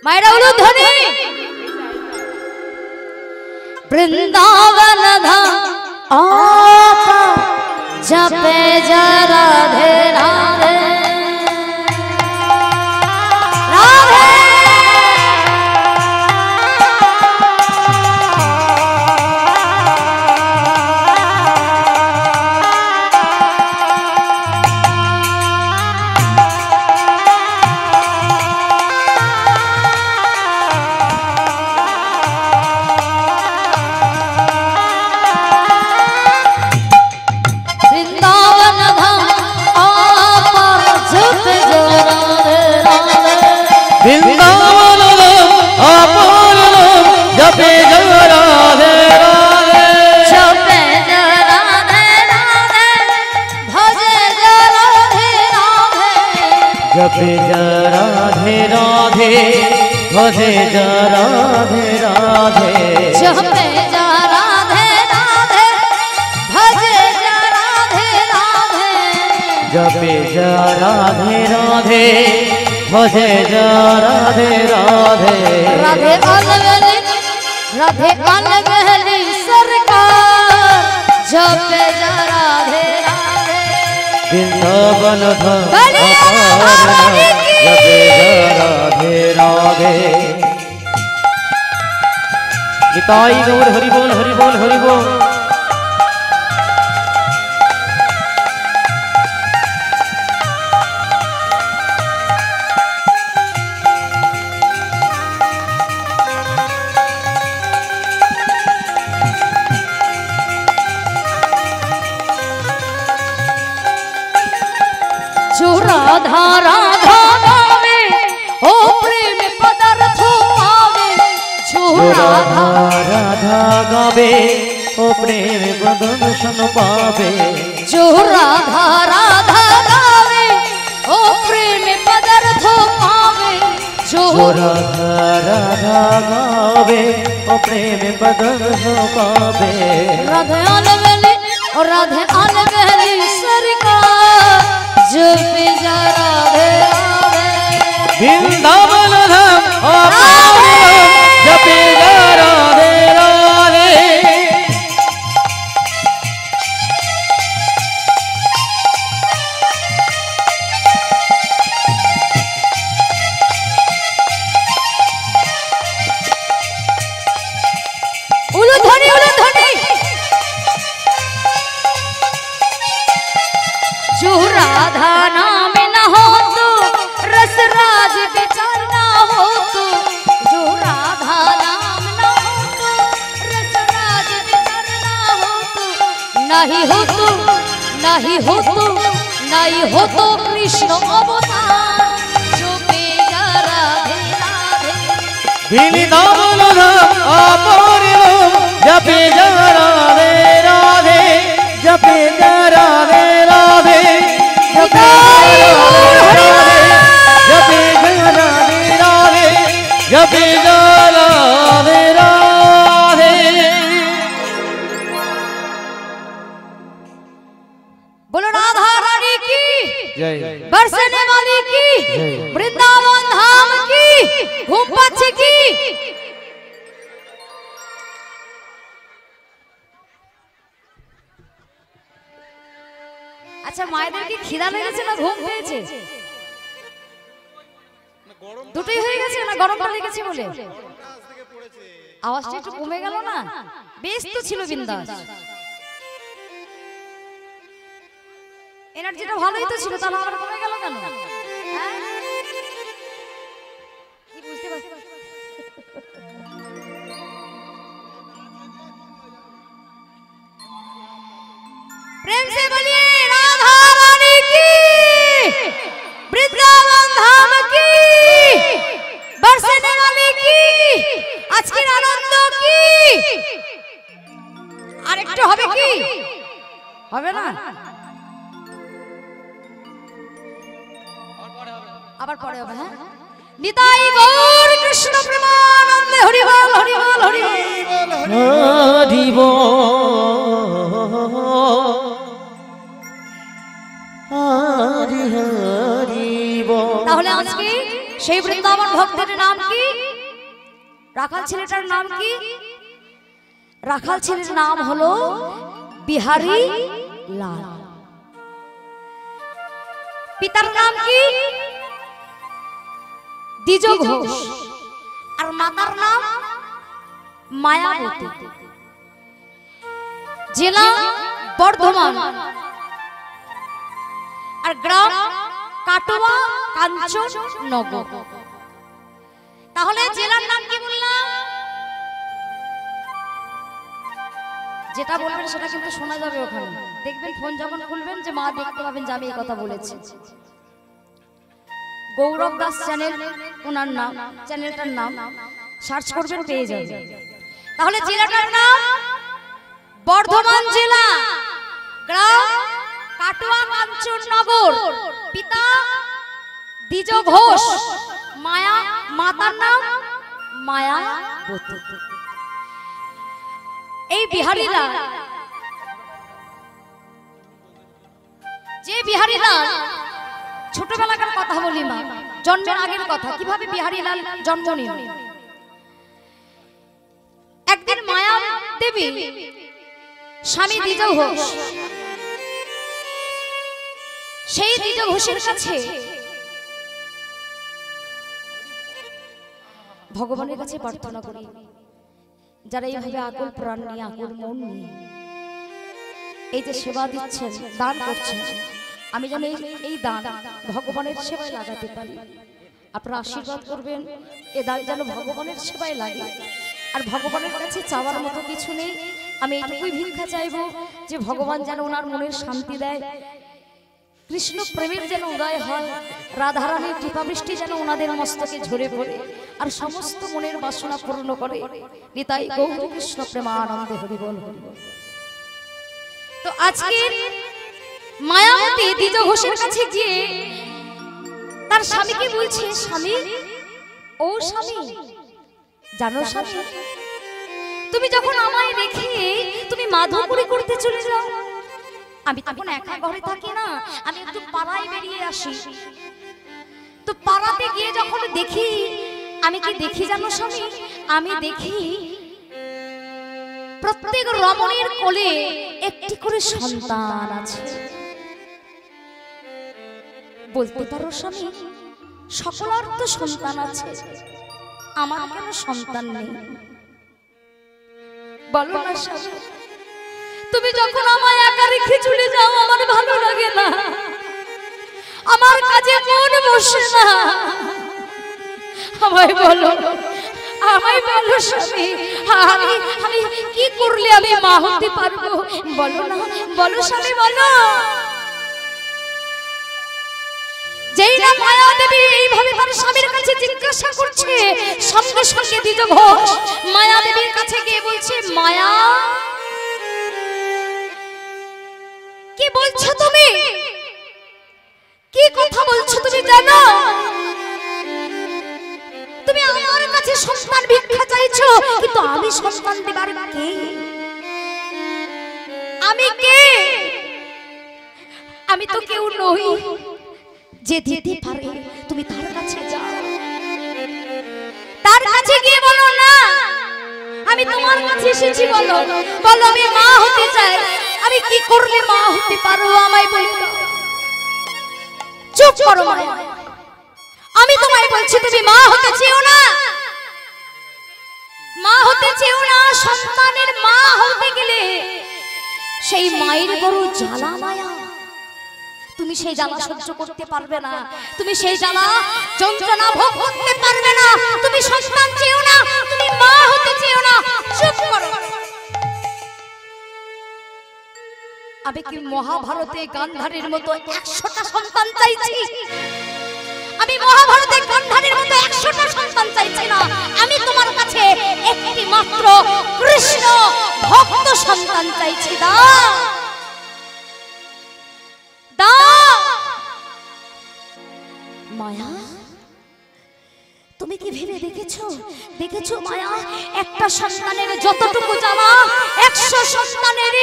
मायरा उलूध्वनि वृंदावन धाम आप जपे जा राधे राधे जपे जा राधे राधे भजे जा राधे राधे जपे जा राधे राधे भजे जा राधे राधे जपे जा राधे राधे भजे जा राधे राधे राधे अलगली सरकार जपे जा राधे राधे वृंदावन धाम जपे जा राधे राधे निताई गौर हरि बोल हरि बोल हरि बोल। जो राधा राधा गावे ओ प्रेम पदार्थ पावे जो राधा राधा गावे ओ प्रेम दर्शन पावे जो राधा राधा गावे ओ प्रेम पदार्थ पावे जो राधा राधा गावे ओ प्रेम दर्शन पावे राधे अलगली सरकार जपे जा राधे राधे वृंदावन धाम जपे जा राधे राधे उलूध्वनि जो राधा नाम न हो तो रसराज विचार न हो तो जो राधा नाम न हो तो रसराज विचार न हो तो नहीं हो तो कृष्ण अवतार जो बेजा राधे राधे वृंदावन धाम जपे जा राधे राधे जपे जा राधे राधे जपे जा राधे राधे जपे जा राधे राधे। बोलो राधा रानी की जय बरसने वाली की वृंदावन धाम की घूम पाछे की আচ্ছা মায়েদের কি খিদা লেগেছে না ঘুম পেয়েছে দুটোই হয়ে গেছে না গরমটা লেগেছে বলে আওয়াজটা একটু কমে গেল না বেশ তো ছিল বিন্দাস এনার্জিটা ভালোই তো ছিল তাহলে আবার কমে গেল কেন হ্যাঁ কি বুঝতে পারছি प्रेम से बोलिए राधा रानी की वृंदावन धाम की बरसने वाली की আজকের আনন্দ কি আরেকটু হবে কি হবে না আবার পরে হবে হ্যাঁ নিতাই গৌর কৃষ্ণ প্রেমানন্দে হরি বল হরি বল হরি বল हरि बोल हरि हरि बोल। তাহলে আজকে সেই বৃন্দাবন ভক্তের নাম কি? রাখাল ছেলেটার নাম কি? রাখাল ছেলের নাম হলো বিহারী লাল। পিতার নাম কি? দ্বিজ ঘোষ। আর মাতার নাম মায়াবতী। জেলা বর্ধমান আর গ্রাম কাটোয়া কাঞ্চননগর। তাহলে জেলার নাম কি বললাম? যেটা বলবেন সেটা কিন্তু শোনা যাবে ওখানে। দেখবেন ফোন যখন খুলবেন যে মা দেখতে পাবেন যে আমি এই কথা বলেছি। গৌরব দাস চ্যানেল ওনার নাম, চ্যানেলটার নাম সার্চ করবেন পেয়ে যাবেন। তাহলে জেলাটার নাম বর্ধমান জেলা, গ্রাম কাটোয়া কাঞ্চননগর, পিতা দ্বিজ ঘোষ, মাতার নাম মায়াবতী। এই বিহারীলাল, যে বিহারীলাল ছোটবেলাকার কথা বলি মা, জন্মের আগের কথা, কিভাবে বিহারীলাল জন্ম নিল। একদিন মায়া দেবী স্বামী দ্বিজ ঘোষ, সেই দ্বিজ ঘোষের কাছে ভগবানের কাছে প্রার্থনা করি, যারা এইভাবে আকুল প্রাণ নিয়ে আকুল মন নিয়ে এই যে সেবা দিচ্ছেন, দান করছেন, আমি যেন এই দান ভগবানের সেবায় লাগাতে পারি। আপনারা আশীর্বাদ করবেন এ দান যেন ভগবানের সেবায় লাগে। আর ভগবানের কাছে চাওয়ার মতো কিছু নেই, আমি এটুকুই ভিক্ষা চাইবো যে ভগবান যেন ওনার মনের শান্তি দেয়, কৃষ্ণ প্রেমের যেন উদয় হয়, রাধারানীর কৃপাবৃষ্টি যেন ওনাদের মস্তকে ঝরে পড়ে আর সমস্ত মনের বাসনা পূর্ণ করে। নিতাই গৌর কৃষ্ণ প্রেমানন্দে হরি বল। তো আজকে মায়াবতী দ্বিজ ঘোষের কাছে গিয়ে তার স্বামীকে বলছে, স্বামী, ও স্বামী, জানো স্বামী, তুমি যখন আমায় রেখে তুমি মাধবপুরী করতে চলে যাও, আমি তখন একা ঘরে থাকি না, আমি একটু পাড়ায় বেরিয়ে আসি। তো পাড়াতে গিয়ে যখন দেখি, আমি কি দেখি জানো স্বামী? আমি দেখি প্রত্যেক রমণীর কোলে একটি করে সন্তান আছে। বলতে পারো স্বামী, সকলের তো সন্তান আছে, আমার কেন সন্তান নেই? বলো না স্বামী, তুমি যখন আমায় একা রেখে চলে যাও আমার ভালো লাগে না, আমার কাজে মন বসে না। আমায় বলো, আমায় বলো স্বামী, আমি কি করলে আমি মা হতে পারবো? বলো না, বলো স্বামী, বলো। যেই না মায়া দেবী এইভাবে তার স্বামীর কাছে জিজ্ঞাসা করছে, সঙ্গে সঙ্গে দ্বিজ ঘোষ মায়া দেবীর কাছে গিয়ে বলছে, মায়া, কি বলছো তুমি? কি কথা বলছো তুমি জানো? তুমি আমার কাছে সন্তান ভিক্ষা চাইছো, কিন্তু আমি সন্তান দেবার কে? আমি কে? আমি তো কেউ নই যে দিতে পারে। তুমি তার কাছে যাও, তার কাছে গিয়ে বলো না আমি তোমার কাছে এসেছি, বলো, বলো আমি মা হতে চাই, আমি কি করলে মা হতে পারবো আমায় বলে দাও। চুপ করো মায়া, আমি তোমায় বলছি তুমি মা হতে চেও না, মা হতে চেও না। সন্তানের মা হতে গেলে সেই মায়ের বড় জ্বালা মায়া, তুমি সেই জ্বালা সহ্য করতে পারবে না, তুমি সেই জ্বালা যন্ত্রণা ভোগ করতে পারবে না। তুমি সন্তান চেও না, তুমি মা হতে চেও না। চুপ করো। আমি কি মহাভারতে গান্ধারীর মতো 100টা সন্তান চাইছি? আমি মহাভারতে গান্ধারীর মতো 100টা সন্তান চাইছি না। আমি তোমার কাছে একটি মাত্র কৃষ্ণ ভক্ত সন্তান চাইছি। দাও, দাও। মায়া, তুমি কি ভেবে দেখেছো? দেখেছো মায়া, একটা সন্তানের যতটুকু জ্বালা 100 সন্তানের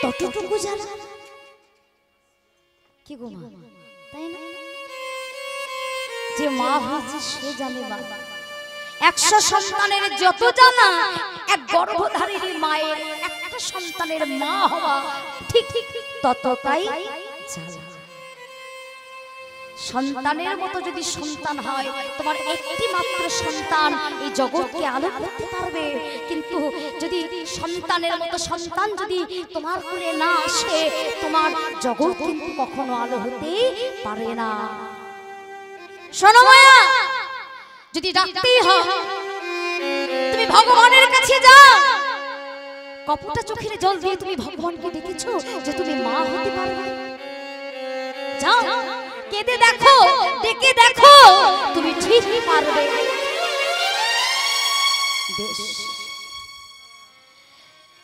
ততটুকু জ্বালা। কি গো মা, তাই না? যে মা হয়েছে সে জানে মা। 100 সন্তানের যত জানা, এক গর্ভধারিণী মায়ের একটা সন্তানের মা হওয়া ঠিক ততটাই জানা। সন্তানের মতো যদি সন্তান হয়, তোমার একটি মাত্র সন্তান এই জগৎকে আলো করতে পারবে, কিন্তু যদি সন্তানের মতো সন্তান যদি তোমার কোলে না আসে, তোমার জগৎ কিন্তু কখনো আলো হতে পারে না। শোনো মায়া, যদি ডাকতেই হয় তুমি ভগবানের কাছে যাও। কপটা চোখের জল দিয়ে তুমি ভগবানকে দেখেছো যে তুমি মা হতে পারবে? যাও, কেঁদে দেখো, ডেকে দেখো, তুমি ঠিকই পারবে।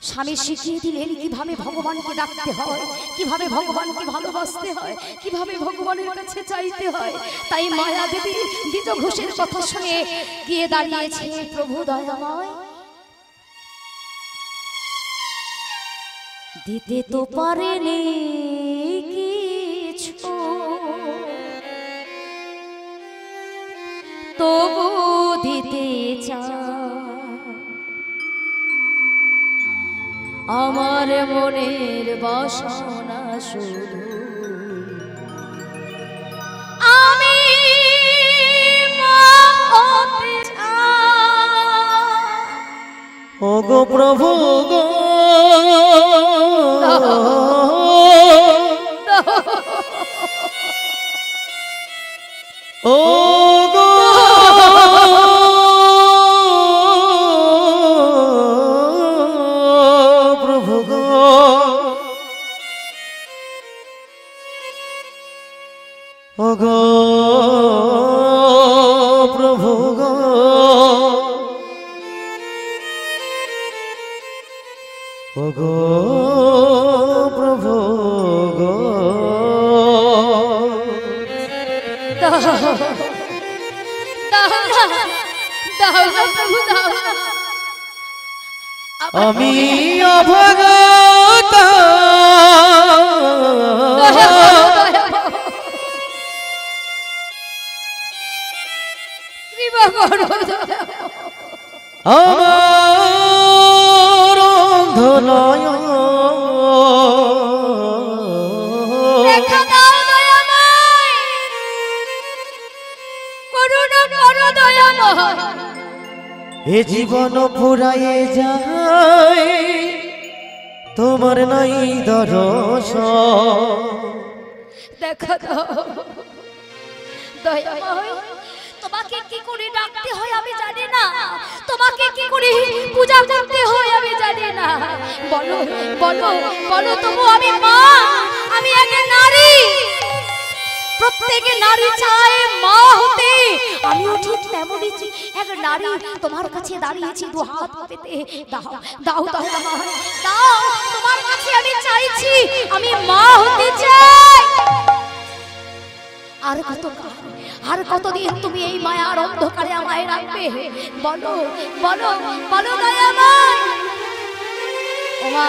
স্বামী শিখিয়ে দিলেন কিভাবে ভগবানকে ডাকতে হয়, কিভাবে ভগবানকে ভালোবাসতে হয়, কিভাবে ভগবানের কাছে চাইতে হয়। তাই মায়া দেবী দ্বিজ ঘোষের কথা শুনে গিয়ে দাঁড়িয়েছে, প্রভু দয়াময়, দিতে তো পারেনি কিছু, তবু দিতে চাই আমার মনের বাসনা শুধু, আমি মা হতে চাই। ওগো প্রভু গো, ওগো প্রভু গো, ওগো প্রভু গো, ওগো প্রভু গো। আমি অভগত আমার অন্ধনয় এ জীবন ফুরায়ে যায়, তোমার নাই দর্শন। দেখো দয়াময়, তোমাকে কি করে ডাকতে হয় আমি জানি না, তোমাকে কি করে পূজা করতে হয় আমি জানি না। বলো বলো বলো, তবু আমি মা, আমি এক নারী। প্রত্যেক নারী চায় মা হতে, আমিও ঠিক তেমনই এক নারী তোমার কাছে দাঁড়িয়েছি দু হাত পেতে। দাও দাও দাও দাও, তোমার কাছে আমি চাইছি, আমি মা হতে চাই। আর কতদিন তুমি এই মায়ার অন্ধকারে আমায় রাখবে? বলো বলো বলো দয়াময়। ওমা,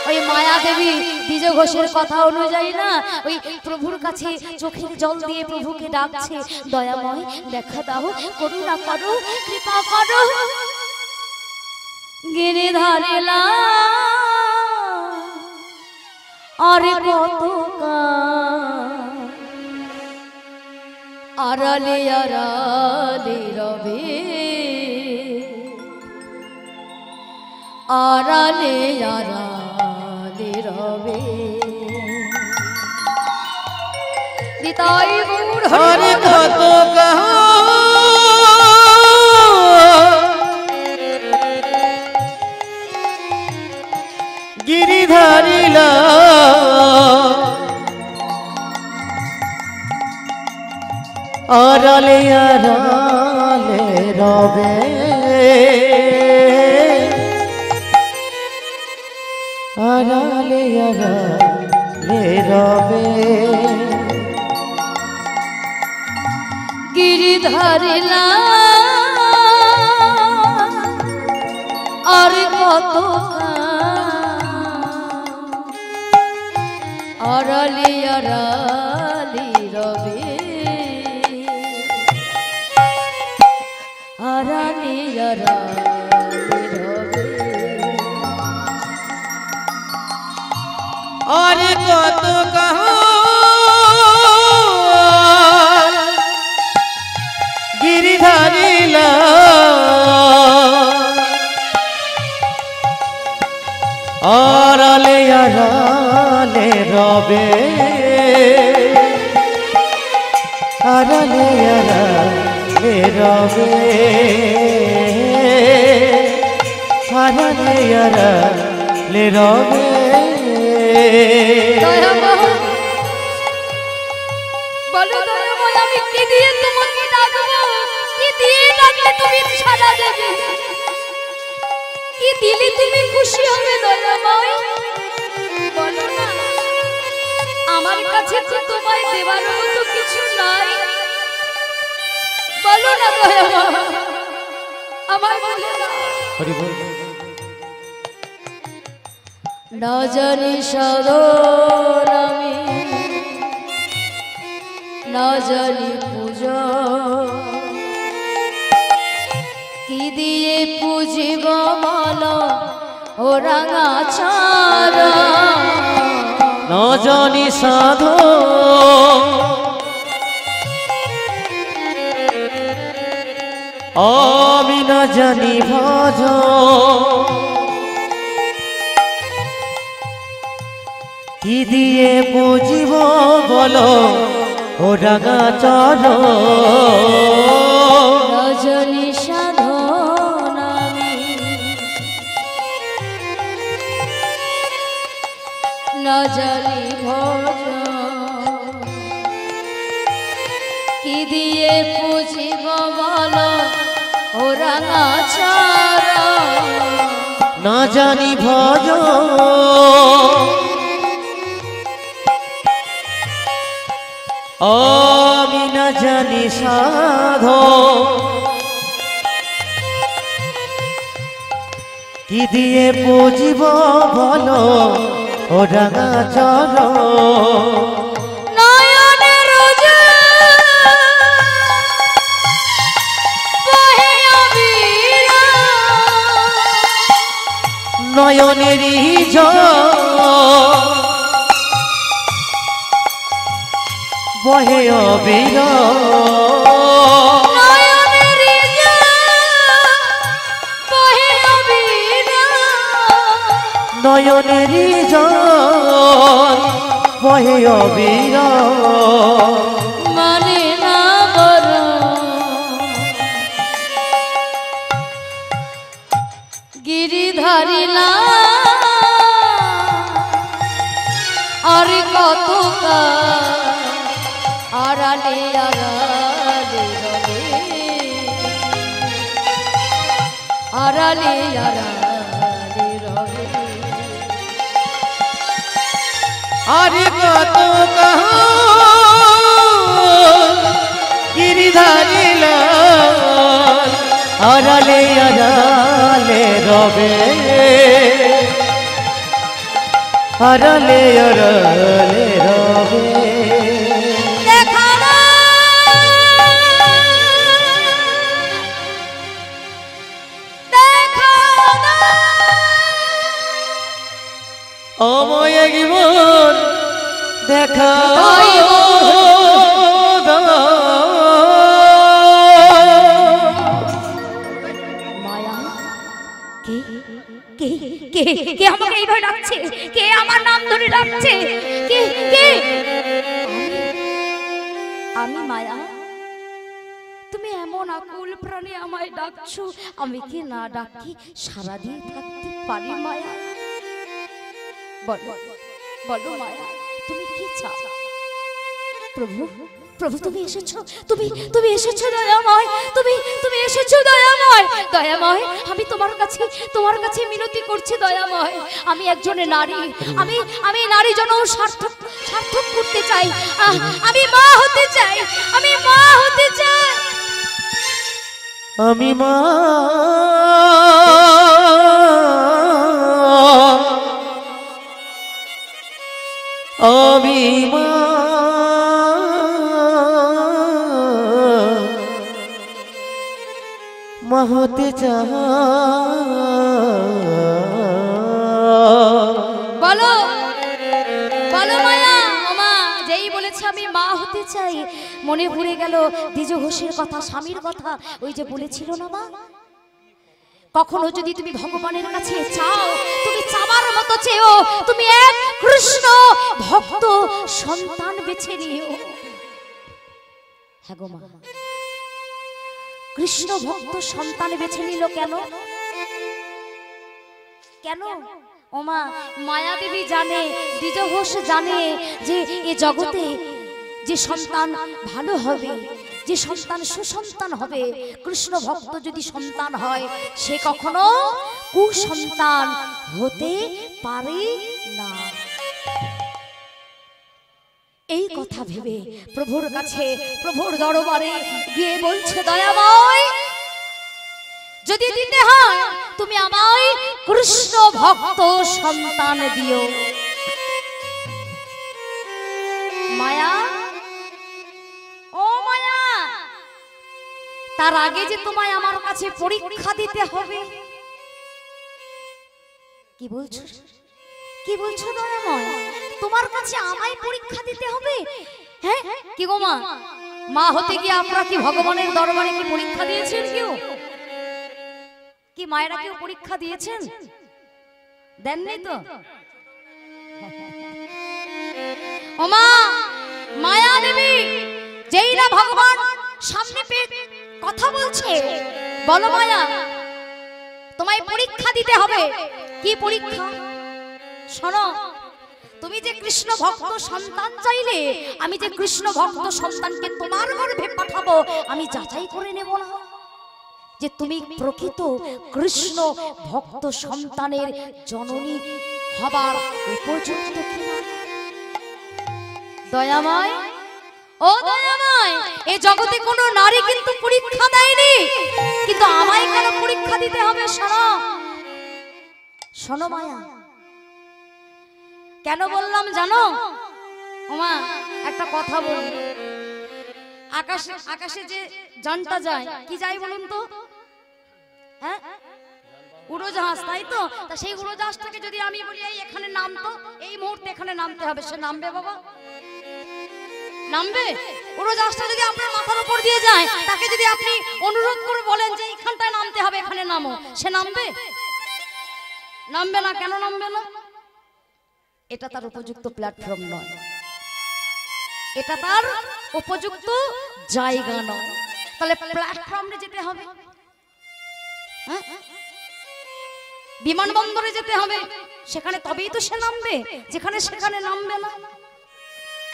ওই মায়া দেবী দ্বিজ ঘোষের কথা অনুযায়ী না, ওই প্রভুর কাছে চোখের জল দিয়ে প্রভুকে ডাকছে, দয়াময় দেখা দাও, করুণা করো, কৃপা করো। গিরিধারেলা আর কত আড়ালে আড়ালে রবে, আড়ালে আড়ালে রবে। নিতাই গৌর হরি কত গিরিধারিলা আড়ালে আড়ালে রবে, আড়ালে আড়ালে রবে। গিরিধারিলা আর কত আড়ালে আড়ালে রবে। আড়ালে আড়ালে রবে। আরে কত কাহো গিরিধারিলা আড়ালে আড়ালে রবে, আড়ালে আড়ালে রবে, আড়ালে আড়ালে রবে। বলো দয়াময়, আমি কি দিয়ে তোমাকে ডাকবো? কি দিয়ে ডাকলে তুমি সাড়া দেবে? কি দিলে তুমি খুশি হবে দয়াময়? বলো না, আমার কাছে তো তোমায় দেবার মতো কিছু নাই। বলো না দয়াময়, আমায় বলে দাও। হরি বল। না জানি সাধন আমি, না জানি পূজা, কি দিয়ে পুজিব বলো ও রাঙা চারা। না জানি সাধো আমি না জানি ভজ, কি দিয়ে বুঝিব বলো ও রাঙা চর। না জানি সাধন আমি, না জানি ভজন, কি দিয়ে পুজিব বলো ও রাঙা চারা। না জানি ভজ আমি না জানি সাধ, কি দিয়ে বুঝিব বলো ও রাঙা চর। নয়নেরই জল বহে অবির, নয়নেরই জল বহে অবির। মানে না বড় গিরিধারিলা আর কত আড়ালে আড়ালে রবে, আড়ালে আড়ালে রবে। আরে কত গিরিধারিলা আড়ালে আড়ালে রবে, আড়ালে আড়ালে রবে। অময় জীবন দেখা মায়া, কে কে কে কে আমাকে এইভাবে ডাকছে? কে আমার নাম ধরে ডাকছে? কে কে? আমি মায়া। তুমি এমন আকুল প্রাণে আমায় ডাকছো, আমি কি না ডাকি সারা দিয়ে থাকতে পারি মায়া? বলো বলো মায়া, তুমি কি চাও? প্রভু প্রভু, তুমি এসেছো, তুমি এসেছো দয়াময়, তুমি এসেছো দয়াময়। দয়াময়, আমি তোমার কাছে মিনতি করছি দয়াময়। আমি একজন নারী, আমি নারী জনম সার্থক সার্থক করতে চাই। আমি মা হতে চাই, আমি মা হতে চাই। আমি মা আমি মা মা হতে চাই। বলো বলো মায়া। ওমা যেই বলেছে আমি মা হতে চাই, মনে পড়ে গেল দ্বিজ ঘোষের কথা, স্বামীর কথা। ওই যে বলেছিল না মা, কখনো যদি তুমি ভগবানের কাছে চাও, তুমি চাবার মতো চেও, তুমি এক কৃষ্ণ ভক্ত সন্তান বেছে নিও। হ্যাঁ গো মা, কৃষ্ণ ভক্ত সন্তান বেছে নিল কেন? কেন? ওমা মায়া দেবী জানে, দ্বিজ ঘোষ জানে যে এ জগতে যে সন্তান ভালো হবে, যে সন্তান সুসন্তান হবে, কৃষ্ণ ভক্ত যদি সন্তান হয়, সে কখনো কুসন্তান হতে পারে না। এই কথা ভেবে প্রভুর কাছে, প্রভুর দরবারে গিয়ে বলছে, দয়াময় যদি দিতে হয় তুমি আমায় কৃষ্ণ ভক্ত সন্তান দিও। মায়া, ও মায়া, তার আগে যে তোমায় আমার কাছে পরীক্ষা দিতে হবে। কি বলছো? কি বলছো দয়াময়? তোমার কাছে আমায় পরীক্ষা দিতে হবে? হ্যাঁ কি গো মা, মা হতে গিয়ে আপনারা কি ভগবানের দরবারে কি পরীক্ষা দিয়েছেন? কেউ কি মায়েরা কেউ পরীক্ষা দিয়েছেন? দেননি তো? ও মা, মায়া দেবী যেই না ভগবান সামনে পেয়ে কথা বলছে, বলো মায়া তোমায় পরীক্ষা দিতে হবে। কি পরীক্ষা? শোনো, তুমি যে কৃষ্ণ ভক্ত সন্তান চাইলে, আমি যে কৃষ্ণ ভক্ত সন্তানকে তোমার গর্ভে পাঠাবো, আমি যাচাই করে নেব না যে তুমি প্রকৃত কৃষ্ণ ভক্ত সন্তানের জননী হবার উপযুক্ত কিনা। দয়াময়, ও দয়াময়, এই জগতে কোনো নারী কিন্তু পরীক্ষা দেয়নি, কিন্তু আমায় কেন পরীক্ষা দিতে হবে? শোনো শোনো মায়া, কেন বললাম জানো? ওমা একটা কথা বলি, আকাশে আকাশে যে যানটা যায়, কি যায় বলুন তো? হ্যাঁ, উড়োজাহাজ, তাই তো? তা সেই উড়োজাহাজটাকে যদি আমি বলি এই এখানে নামতো, এই মুহূর্তে এখানে নামতে হবে, সে নামবে বাবা? নামবে? উড়োজাহাজটা যদি আপনার মাথার উপর দিয়ে যায়, তাকে যদি আপনি অনুরোধ করে বলেন যে এইখানটায় নামতে হবে, এখানে নামো, সে নামবে? নামবে না। কেন নামবে না? এটা তার উপযুক্ত প্ল্যাটফর্ম নয়, এটা তার উপযুক্ত জায়গা নয়। তাহলে প্ল্যাটফর্মে যেতে হবে, বিমানবন্দরে যেতে হবে, সেখানে তবেই তো সে নামবে, যেখানে সেখানে নামবে না।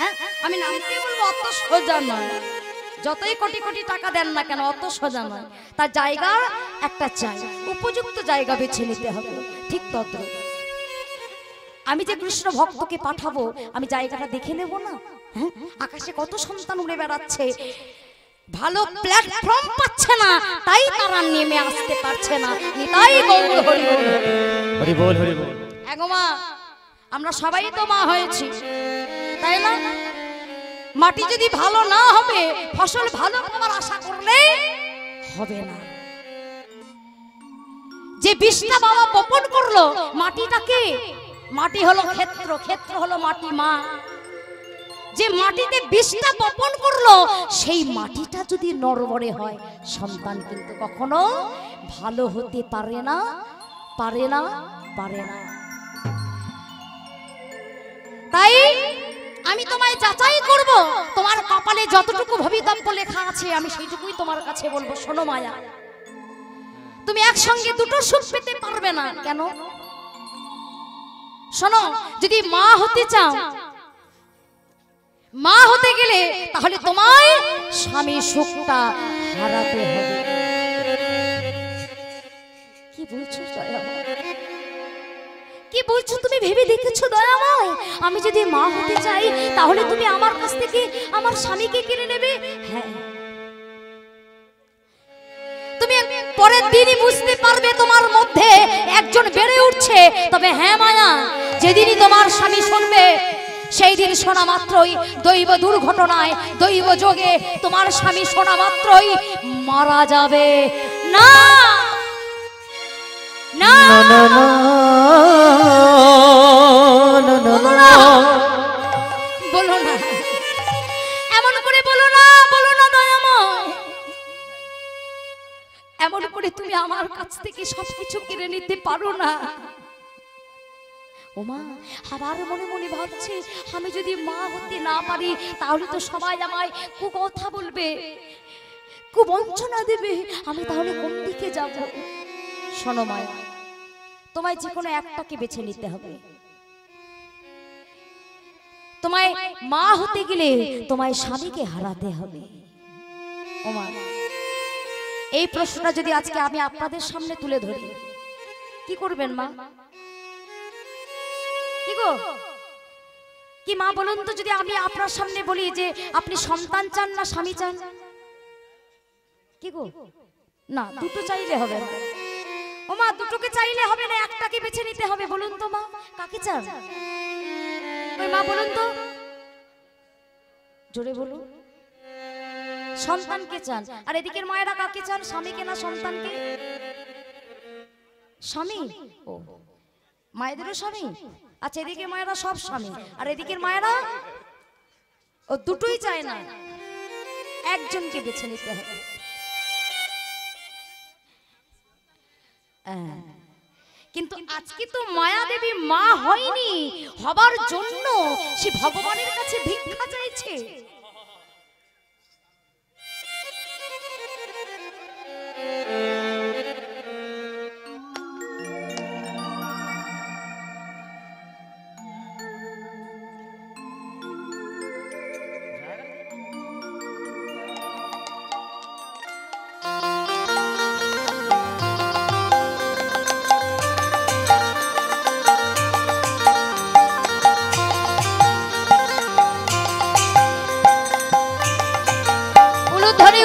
হ্যাঁ, আমি নামতে বলবো অত সোজা নয়, যতই কোটি কোটি টাকা দেন না কেন, অত সোজা নয়। তার জায়গা একটা চাই, উপযুক্ত জায়গা বেছে নিতে হবে। ঠিক তত আমি যে কৃষ্ণ ভক্তকে পাঠাবো, আমি জায়গাটা দেখে নেব না? হ্যাঁ, আকাশে কত সন্তান উড়ে বেড়াচ্ছে, ভালো প্ল্যাটফর্ম পাচ্ছে না, তাই তারা নেমে আসতে পারছে না। তাই গৌর হরি বল, হরি বল, হরি বল। এগো মা, আমরা সবাই তো মা হয়েছি, তাই না? মাটি যদি ভালো না হবে, ফসল ভালো হওয়ার আশা করলে হবে না। যে বীজটা বাবা বপন করলো, মাটিটাকে, মাটি হলো ক্ষেত্র, ক্ষেত্র হলো মাটি মা। যে মাটিতে বীজটা বপন করলো, সেই মাটিটা যদি নড়বড়ে হয়, সন্তান কিন্তু কখনো ভালো হতে পারে না, পারে না, পারে না। তাই আমি তোমায় যাচাই করব, তোমার কপালে যতটুকু ভবিতব্য লেখা আছে আমি সেইটুকুই তোমার কাছে বলবো। শোনো মায়া, তুমি একসঙ্গে দুটো সুখ পেতে পারবে না। কেন? শোনো, যদি মা হতে চাও, মা হতে গেলে তাহলে তোমায় স্বামী সুখটা হারাতে হবে। কি বলছো দয়াময়? কি বলছো তুমি? ভেবে দেখেছো দয়াময়? আমি যদি মা হতে চাই, তাহলে তুমি আমার কাছ থেকে আমার স্বামীকে কিনে নেবে? হ্যাঁ, তুমি পরের দিনই বুঝতে পারবে তোমার মধ্যে একজন বেড়ে উঠছে। তবে হ্যাঁ মায়া, যেদিনই তোমার স্বামী শুনবে, সেই দিন শোনা মাত্রই দৈব দুর্ঘটনায়, দৈব যোগে তোমার স্বামী শোনা মাত্রই মারা যাবে। না না না না না না বলো না না, বলো না, এমন করে বলো না দয়াময়। এমন করে তুমি আমার কাছ থেকে সবকিছু কেড়ে নিতে পারো না। ওমা, আবার মনে মনে ভাবছে আমি যদি মা হতে না পারি তাহলে তো সবাই আমায় কুকথা বলবে, কুবঞ্চনা দেবে, আমি তাহলে কোন দিকে যাব? শোনো মায়া, তোমায় যে কোনো একটাকে বেছে নিতে হবে। তোমায় মা হতে গেলে তোমায় স্বামীকে হারাতে হবে। ওমা, এই প্রশ্নটা যদি আজকে আমি আপনাদের সামনে তুলে ধরি, কি করবেন মা? কি গো, কি মা বলুন তো, যদি আমি আপনার সামনে বলি যে আপনি সন্তান চান না স্বামী চান? কি গো, না দুটো চাইলে হবে না। ও মা, দুটোকে চাইলে হবে না, একটাকে বেছে নিতে হবে। বলুন তো মা, কাকে চান? ওই মা বলুন তো, জোরে বলুন। সন্তানকে চান। আর এদিকের মায়েরা কাকে চান? স্বামীকে না সন্তানকে? স্বামী। ও, মায়েদেরও স্বামী। আচ্ছা, এদিকে মায়েরা সব স্বামী, আর এদিকের মায়েরা ও দুটোই চায় না, একজনকে বেছে নিতে হবে। কিন্তু আজকে তো মায়া দেবী মা হয়নি, হবার জন্য সে ভগবানের কাছে ভিক্ষা চাইছে।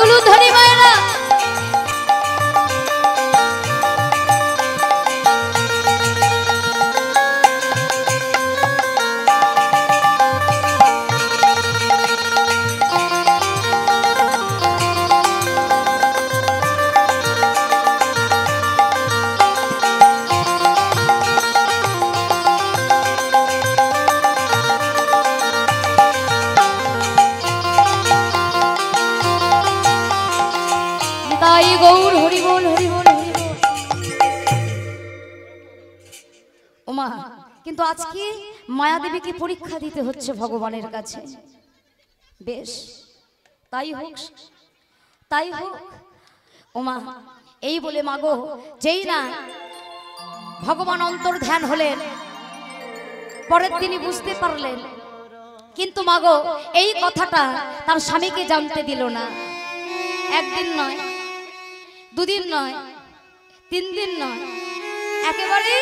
উলুধ্বনি মায়েরা, তাই গৌর হরি বল, হরি বল, হরি বল। ওমা, কিন্তু আজকে মায়া দেবীকে পরীক্ষা দিতে হচ্ছে ভগবানের কাছে। বেশ, তাই হোক, তাই হোক। ওমা, এই বলে মাগো, যেই না ভগবান অন্তর ধ্যান হলেন, পরের দিনই বুঝতে পারলেন, কিন্তু মাগো এই কথাটা তার স্বামীকে জানতে দিল না। একদিন নয়, দুদিন নয়, 3 দিন নয়, একেবারে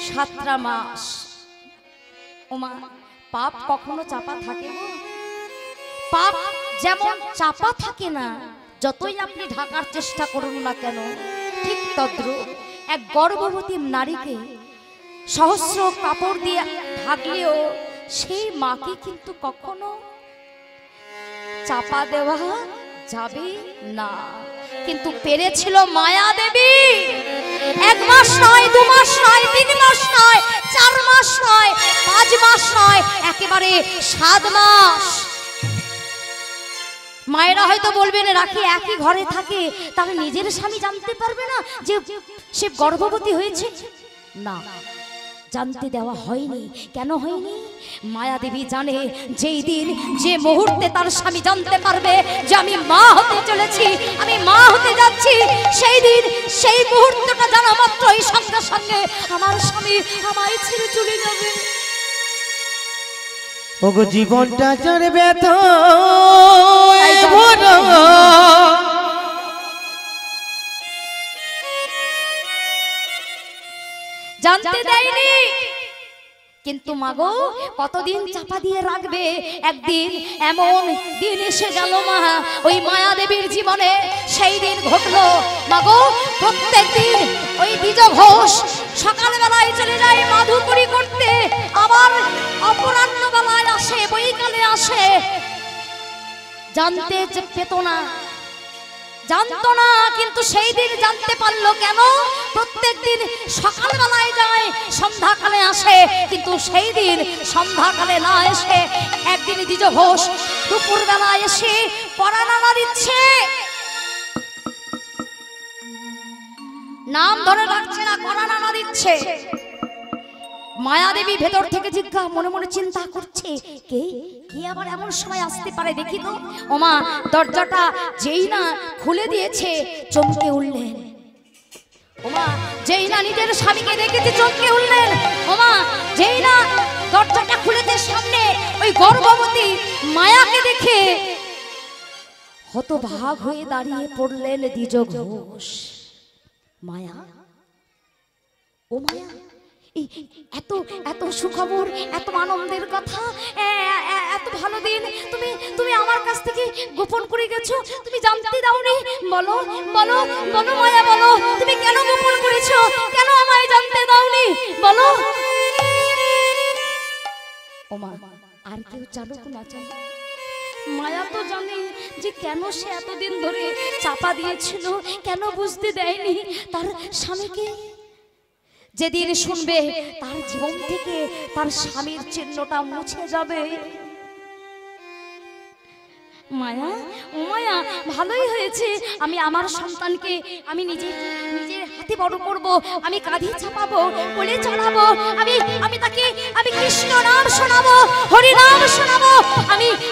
7টা মাস। ওমা, পাপ কখনো চাপা থাকে না? পাপ যেমন চাপা থাকে না, যতই আপনি ঢাকার চেষ্টা করুন না কেন, ঠিক তদ্রূপ এক গর্ভবতী নারীকে সহস্র কাপড় দিয়ে ঢাকলেও সেই মাকে কিন্তু কখনো চাপা দেওয়া যাবে না। কিন্তু পেরেছিল মায়া দেবী। 1 মাস নয়, 2 মাস নয়, 3 মাস নয়, 4 মাস নয়, 5 মাস নয়, একেবারে 7 মাস। মায়েরা হয়তো বলবেন, রাখি একই ঘরে থাকে, তাহলে নিজের স্বামী জানতে পারবে না যে সে গর্ভবতী হয়েছে? না, জানতে দেওয়া হয়নি। কেন হয়নি? মায়া দেবী জানে যেই দিন, যে মুহূর্তে তার স্বামী জানতে পারবে যে আমি মা হতে চলেছি, আমি মা হতে যাচ্ছি, সেই দিন, সেই মুহূর্তটা জানা মাত্রই সঙ্গে সঙ্গে আমার স্বামী আমায় ছেড়ে চলে যাবে। ওগো জীবনটা যার ব্যথায় ভরা, জানতে দেয়নি, কিন্তু মাগো কতদিন চাপা দিয়ে রাখবে? একদিন এমন দিন এসে গেল মা, ওই মায়া দেবীর জীবনে সেই দিন ঘটলো। মাগো, প্রত্যেক দিন ওই দ্বিজ ঘোষ সকালবেলায় চলে যায় মাধুকরী করতে, আবার অপরাহ্ন বেলায় আসে, বৈকালে আসে। জানতে পেত না জানতো না, কিন্তু সেই দিন জানতে পারলো। কেন? প্রত্যেকদিন সকালবেলায় যায়, সন্ধ্যাকালে আসে, কিন্তু সেই দিন সন্ধ্যাকালে না এসে একদিন দ্বিজ ঘোষ দুপুরবেলায় এসে পড়া নাড়া দিচ্ছে। নাম ধরে রাখছে না, কড়া নাড়া দিচ্ছে। মায়াদেবী ভেতর থেকে জিজ্ঞাসা, মনে মনে চিন্তা করছে, কে কে আবার এমন সময় আসতে পারে দেখি তো। ওমা দরজাটা যেই না খুলে দিয়েছে চমকে উঠলেন। ওমা যেই না নিজের স্বামীকে দেখেছে চমকে উঠলেন। ওমা যেই না দরজাটা খুলেছে, সামনে ওই গর্ভবতী মায়াকে দেখে হতভাগ হয়ে দাঁড়িয়ে পড়লেন দ্বিজ ঘোষ। মায়া, ও মায়া, এত এত সুখবর, এত আনন্দের কথা, এত ভালো দিন তুমি তুমি আমার কাছ থেকে গোপন করে গেছো, তুমি জানতে দাওনি। বলো বলো বলো মায়া, বলো তুমি কেন গোপন করেছো, কেন আমায় জানতে দাওনি, বলো। ওমা আর কেউ জানুক না জানুক, মায়া তো জানে যে কেন সে এতদিন ধরে চাপা দিয়েছিল, কেন বুঝতে দেয়নি তার স্বামীকে। যেদিন শুনবে তার জীবন থেকে তার স্বামীর চিহ্নটা মুছে যাবে। মায়া, ও মায়া, ভালোই হয়েছে, আমি আমার সন্তানকে আমি নিজের হাতে বড় করব, আমি কাঁধে চাপাবো, কোলে চড়াবো, আমি তাকে আমি কৃষ্ণ নাম শোনাবো, হরি নাম শোনাবো,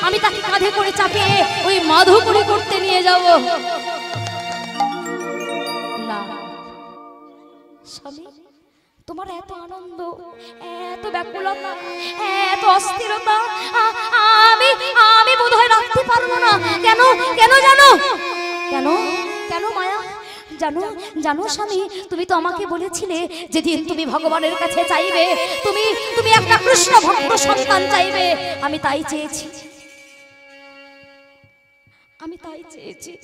আমি তাকে কাঁধে করে চাপিয়ে ওই মাধুপুরি করতে নিয়ে যাব। না স্বামী, তোমার এত আনন্দ, এত ব্যাকুলতা, এত অস্থিরতা আমি বোধহয় রাখতে পারবো না। কেন কেন জানো, কেন কেন মায়া জানো জানো স্বামী, তুমি তো আমাকে বলেছিলে যেদিন তুমি ভগবানের কাছে চাইবে, তুমি একটা কৃষ্ণ ভক্ত সন্তান চাইবে। আমি তাই চেয়েছি, আমি তাই চেয়েছি।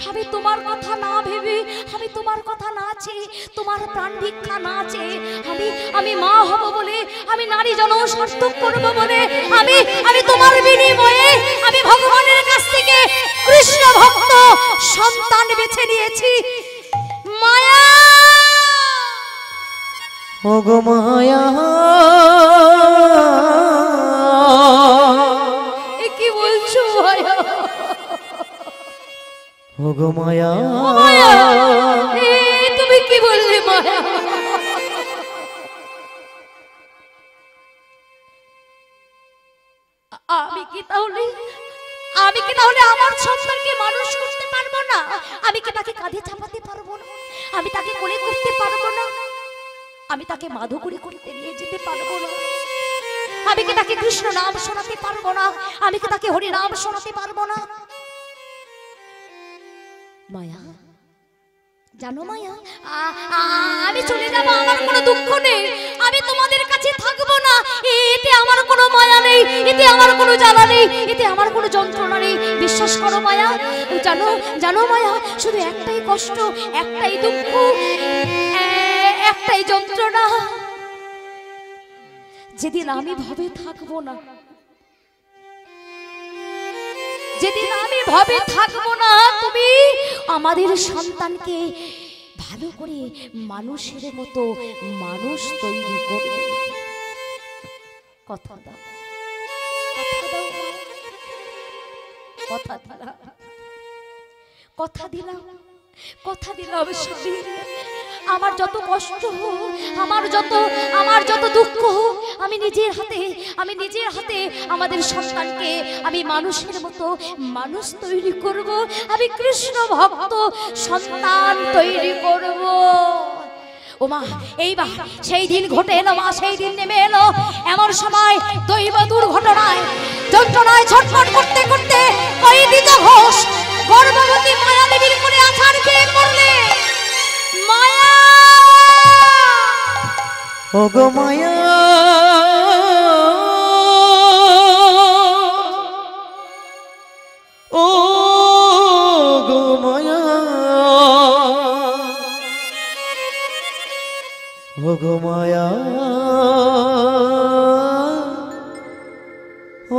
আমি তোমার কথা না ভেবে, আমি তোমার কথা না চেয়ে, তোমার প্রাণ ভিক্ষা না চেয়ে, আমি মা হব বলে, আমি নারী জনসার্থক করব বলে, আমি তোমার বিনিময়ে আমি ভগবানের কাছ থেকে কৃষ্ণ ভক্ত সন্তান বেছে নিয়েছি। মায়া, ওগো মায়া, কি বলছো মায়া? ওগো মায়া, তুমি কি বললে মায়া? আমি কি তাহলে আমার সন্তানকে মানুষ করতে পারবো না? আমি কি তাকে কাঁধে চাপাতে পারবো না? আমি তাকে কোলে করতে পারবো না? আমি তাকে মাধুকরী করতে নিয়ে যেতে পারবো না? আমি কি তাকে কৃষ্ণ নাম শোনাতে পারবো না? আমি কি তাকে হরি নাম শোনাতে পারবো না? মায়া, জানো মায়া, আমি চলে যাব, আমার কোনো দুঃখ নেই, আমি তোমাদের কাছে থাকবো না, এতে আমার কোনো মায়া নেই, এতে আমার কোনো জ্বালা নেই, এতে আমার কোনো যন্ত্রণা নেই। বিশ্বাস করো মায়া, জানো জানো মায়া, শুধু একটাই কষ্ট, একটাই দুঃখ, একটাই যন্ত্রণা। যেদিন আমি ভবে থাকবো না, যেদিন আমি ভবে থাকবো না, তুমি আমাদের সন্তানকে ভালো করে মানুষের মতো মানুষ তৈরি করবে। কথা দাও, কথা দাও, কথা দিলাম, কথা দিলাম স্বামী। আমার যত কষ্ট হোক, আমার যত দুঃখ হোক, আমি নিজের হাতে আমাদের সন্তানকে আমি মানুষের মতো মানুষ তৈরি করব, আমি কৃষ্ণ ভক্ত সন্তান তৈরি করব। ওমা এইবার সেই দিন ঘটে এলো, মা সেই দিন নেমে এলো। এমন সময় দৈব দুর্ঘটনায় যন্ত্রণায় ছটফট করতে করতে ওই দ্বিজ ঘোষ গর্ভবতী মায়া দেবীর কোলে আছাড় খেয়ে পড়লে। মায়া, ওগো মায়া, ওগো মায়া, ওগো মায়া,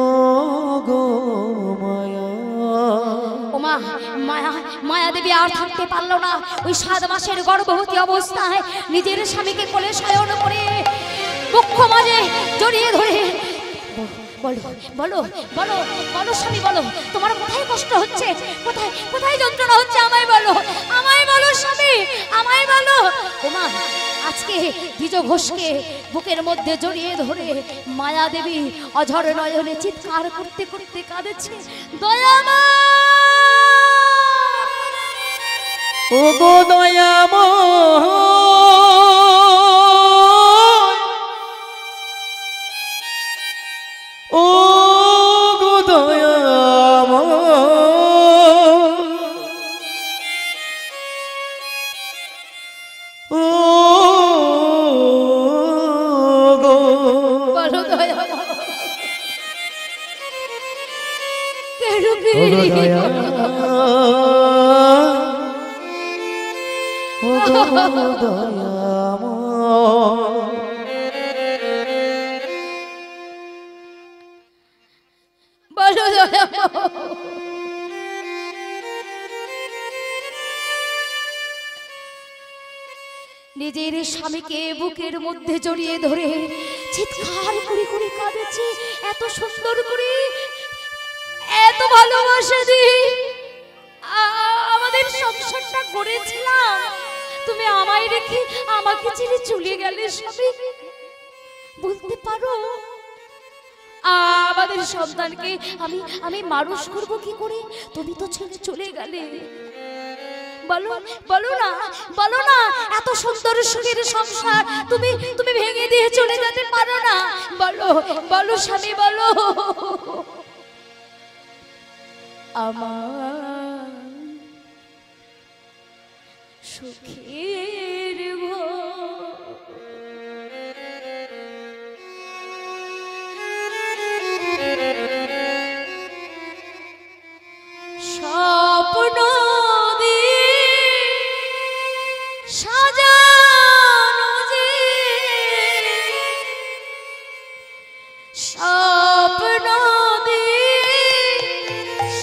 ওগো মায়া। ওমা মায়া মায়াদেবী আর থাকতে পারলো না। ওই 7 মাসের গর্ভবতী অবস্থায় নিজের স্বামীকে কোলে শয়ন করে বক্ষ মাঝে জড়িয়ে ধরে বলো বলো বলো বলো স্বামী বলো, তোমার কোথায় কষ্ট হচ্ছে, কোথায় কোথায় যন্ত্রণা হচ্ছে, আমায় বলো, আমায় বলো স্বামী, আমায় বলো। ওমা, আজকে দ্বিজ ঘোষকে বুকের মধ্যে জড়িয়ে ধরে মায়া দেবী অঝর নয়নে চিৎকার করতে করতে কাঁদেছে, দয়ামা ও গো দয়াময়, ও গো দয়াময়, ও গো বলো দয়ামা কেন বলো দয়ামা। নিজের স্বামীকে বুকের মধ্যে জড়িয়ে ধরে চিৎকার করে করে কাঁদেছে, এত সুন্দর করে, এত ভালোবাসা দিয়ে আমাদের সংসারটা করেছিলাম, তুমি আমায় রেখে আমাকে ছেড়ে চলে গেলে স্বামী। বলতে পারো আমাদের সন্তানকে আমি আমি মানুষ করবো কি করে, তুমি তো ছেড়ে চলে গেলে। বলো বলো না, বলো না, এত সুন্দর সুখের সংসার তুমি তুমি ভেঙে দিয়ে চলে যেতে পারো না, বলো বলো স্বামী বলো। আমার সুখের স্বপ্ন সাজানো যে, স্বপ্ন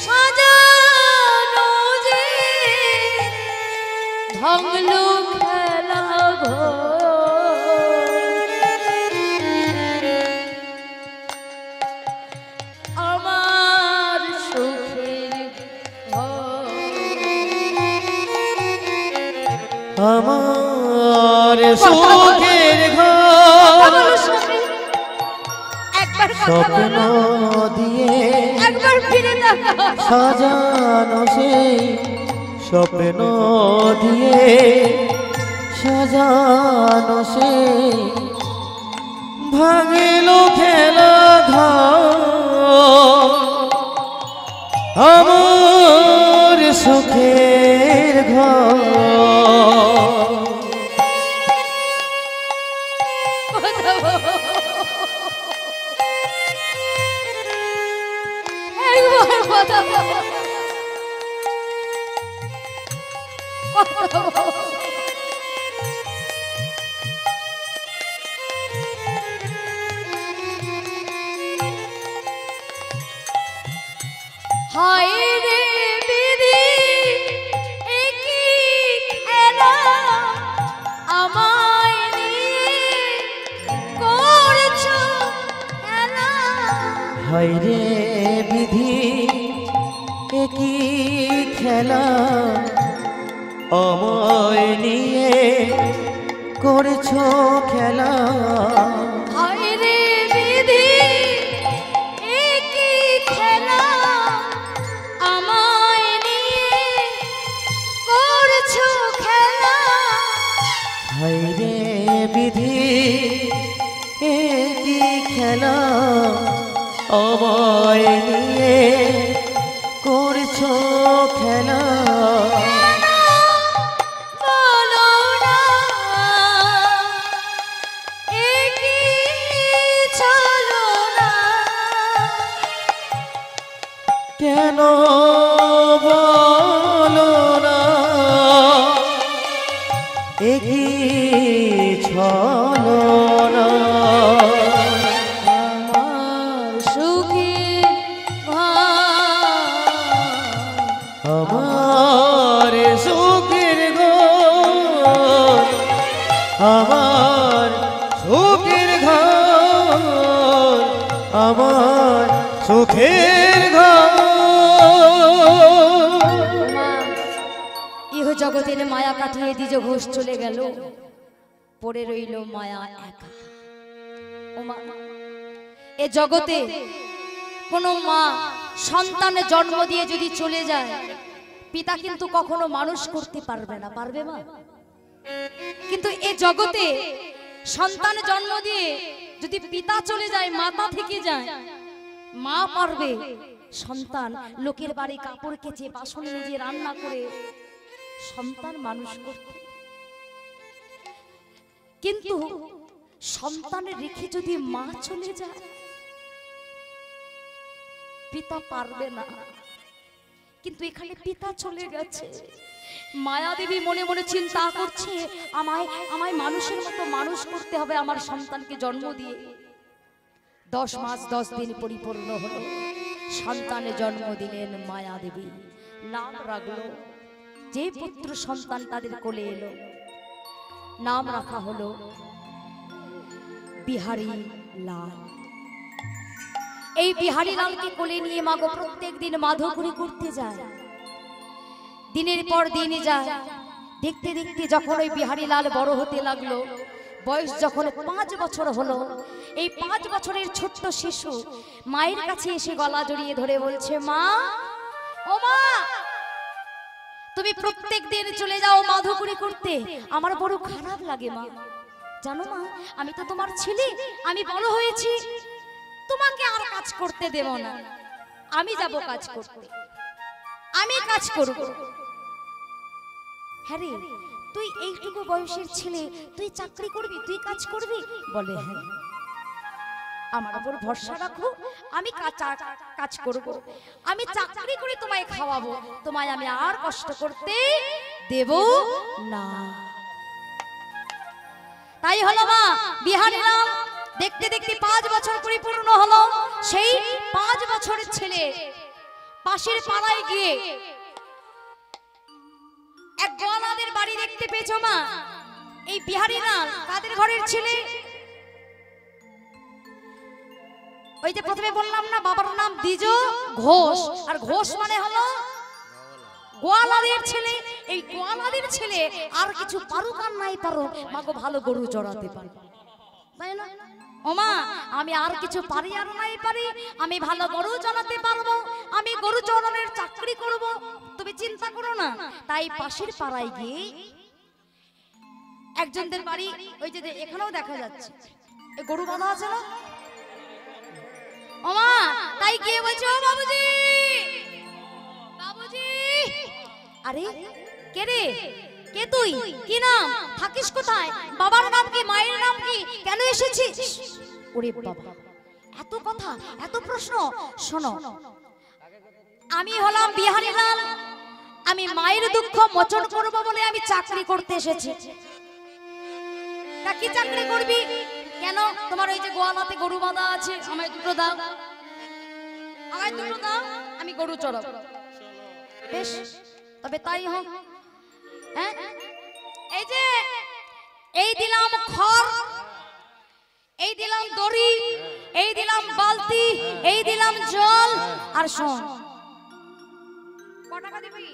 সাজানো যে ভাঙলো খেলা ঘর, আমার সুখের আমার সুখের ঘর স্বপ্ন দিয়ে একবার ফিরে তাকাও, সাজানো সেই স্বপ্ন দিয়ে সাজানো সেই ভাঙিলো খেলা ঘর, আমার সুখের ঘর। একবার কথা বলো। হায় রে বিধি একই খেলা আমায় নিয়ে করছো খেলা, হায় রে বিধি একই খেলা আমায় নিয়ে করেছো খেলা, হায় রে বিধি একই খেলা আমায় নিয়ে করছো খেলা, হায় রে বিধি একই খেলা আমায় নিয়ে করছো খেলা, বলো না একই চলো না, কেন বলো না একই ছলো না, আমার সুখের ঘর আমার আমার সুখের ঘর, আমার সুখের ঘর। মা ইহ জগতের মায়া কাটিয়ে দ্বিজ ঘোষ চলে গেল, পড়ে রইল মায়া একা। ও মা, এ জগতে কোনো মা সন্তানের জন্ম দিয়ে যদি চলে যায়, পিতা কিন্তু কখনো মানুষ করতে পারবে না, পারবে মা? কিন্তু এ জগতে সন্তান জন্ম দিয়ে যদি পিতা চলে যায়, মাতা থেকে যায়, মা পারবে সন্তান লোকের বাড়ি কাপড় কেচে বাসন নিজে রান্না করে সন্তান মানুষ করতে। কিন্তু সন্তানের রেখে যদি মা চলে যায়, পিতা পারবে না। কিন্তু এখানে পিতা চলে গেছে, মায়া দেবী মনে মনে চিন্তা করছে, আমায় মানুষের মতো মানুষ করতে হবে আমার সন্তানকে জন্ম দিয়ে। 10 মাস 10 দিন পরিপূর্ণ হলো, সন্তানের জন্ম দিলেন মায়া দেবী। নাম রাখলো, যে পুত্র সন্তান তাদের কোলে এলো, নাম রাখা হলো বিহারী লাল। এই বিহারী লালকে কোলে নিয়ে মাগো প্রত্যেক দিন মাধবপুরী করতে যায়। দিনের পর দিন যায়, দেখতে দেখতে যখন ওই বিহারী লাল বড় হতে লাগলো, বয়স যখন 5 বছর হলো, এই 5 বছরের ছোট্ট শিশু মায়ের কাছে এসে গলা জড়িয়ে ধরে বলছে, মা, ও মা, তুমি প্রত্যেক দিন চলে যাও মাধবপুরী করতে, আমার বড় খারাপ লাগে মা। জানো মা, আমি তো তোমার ছেলে, আমি বড় হয়েছি, তোমাকে আর কাজ করতে দেব না, আমি যাব কাজ করতে, আমি কাজ করব। হ্যাঁ রে, তুই এইটুকু বয়সের ছেলে, তুই চাকরি করবি, তুই কাজ করবি? বলে হ্যাঁ, আমার উপর ভরসা রাখো, আমি কাজ করব, আমি চাকরি করে তোমায় খাওয়াবো, তোমায় আমি আর কষ্ট করতে দেব না। তাই হলো মা, বিহারী লাল দেখতে দেখতে 5 বছর পরিপূর্ণ হলো। সেই 5 বছরের ছেলে পাশের পাড়ায় গিয়ে এক গোয়ালাদের বাড়ি দেখতে পেয়েছো মা। এই বিহারী লাল কাদের ঘরের ছেলে? ওই যে প্রথমে বললাম না, বাবার নাম দ্বিজ ঘোষ, আর ঘোষ মানে হলো গোয়ালাদের ছেলে। এই গোয়ালাদের ছেলে আর কিছু পারুক আর নাই পারুক, মাগো ভালো গরু চড়াতে পারে, তাই না? ও মা, আমি আর কিছু পারি আর নাই পারি, আমি ভালো গরু চড়াতে পারবো, আমি গরু চড়ানোর চাকরি করব, তুমি চিন্তা করো না। তাই পাশের পাড়ায় গিয়ে একজনদের বাড়ি, ওই যে এখানেও দেখা যাচ্ছে এই গরু বাঁধা আছে না, ও মা, তাই গিয়ে বলছে, ও বাবুজি, বাবুজি, আরে কে রে, কে তুই, কি নাম, থাকিস কোথায়, বাবার নাম কি, মায়ের নাম কি, কেন এসেছিস? ওরে বাবা, এত কথা, এত প্রশ্ন। শোনো, আমি হলাম বিহারী লাল, আমি মায়ের দুঃখ মোচন করব বলে আমি চাকরি করতে এসেছি। তা কি চাকরি করবি? কেন, তোমার ওই যে গোয়ালাতে গরু বাঁধা আছে, আমায় দুটো দাও, আমায় দুটো দাও, আমি গরু চড়াবো। বেশ, তবে তাই হোক। হ্যাঁ, এই যে এই দিলাম খড়, এই দিলাম দড়ি, এই দিলাম বালতি, এই দিলাম জল, আর শোন, ক টাকা দিবি?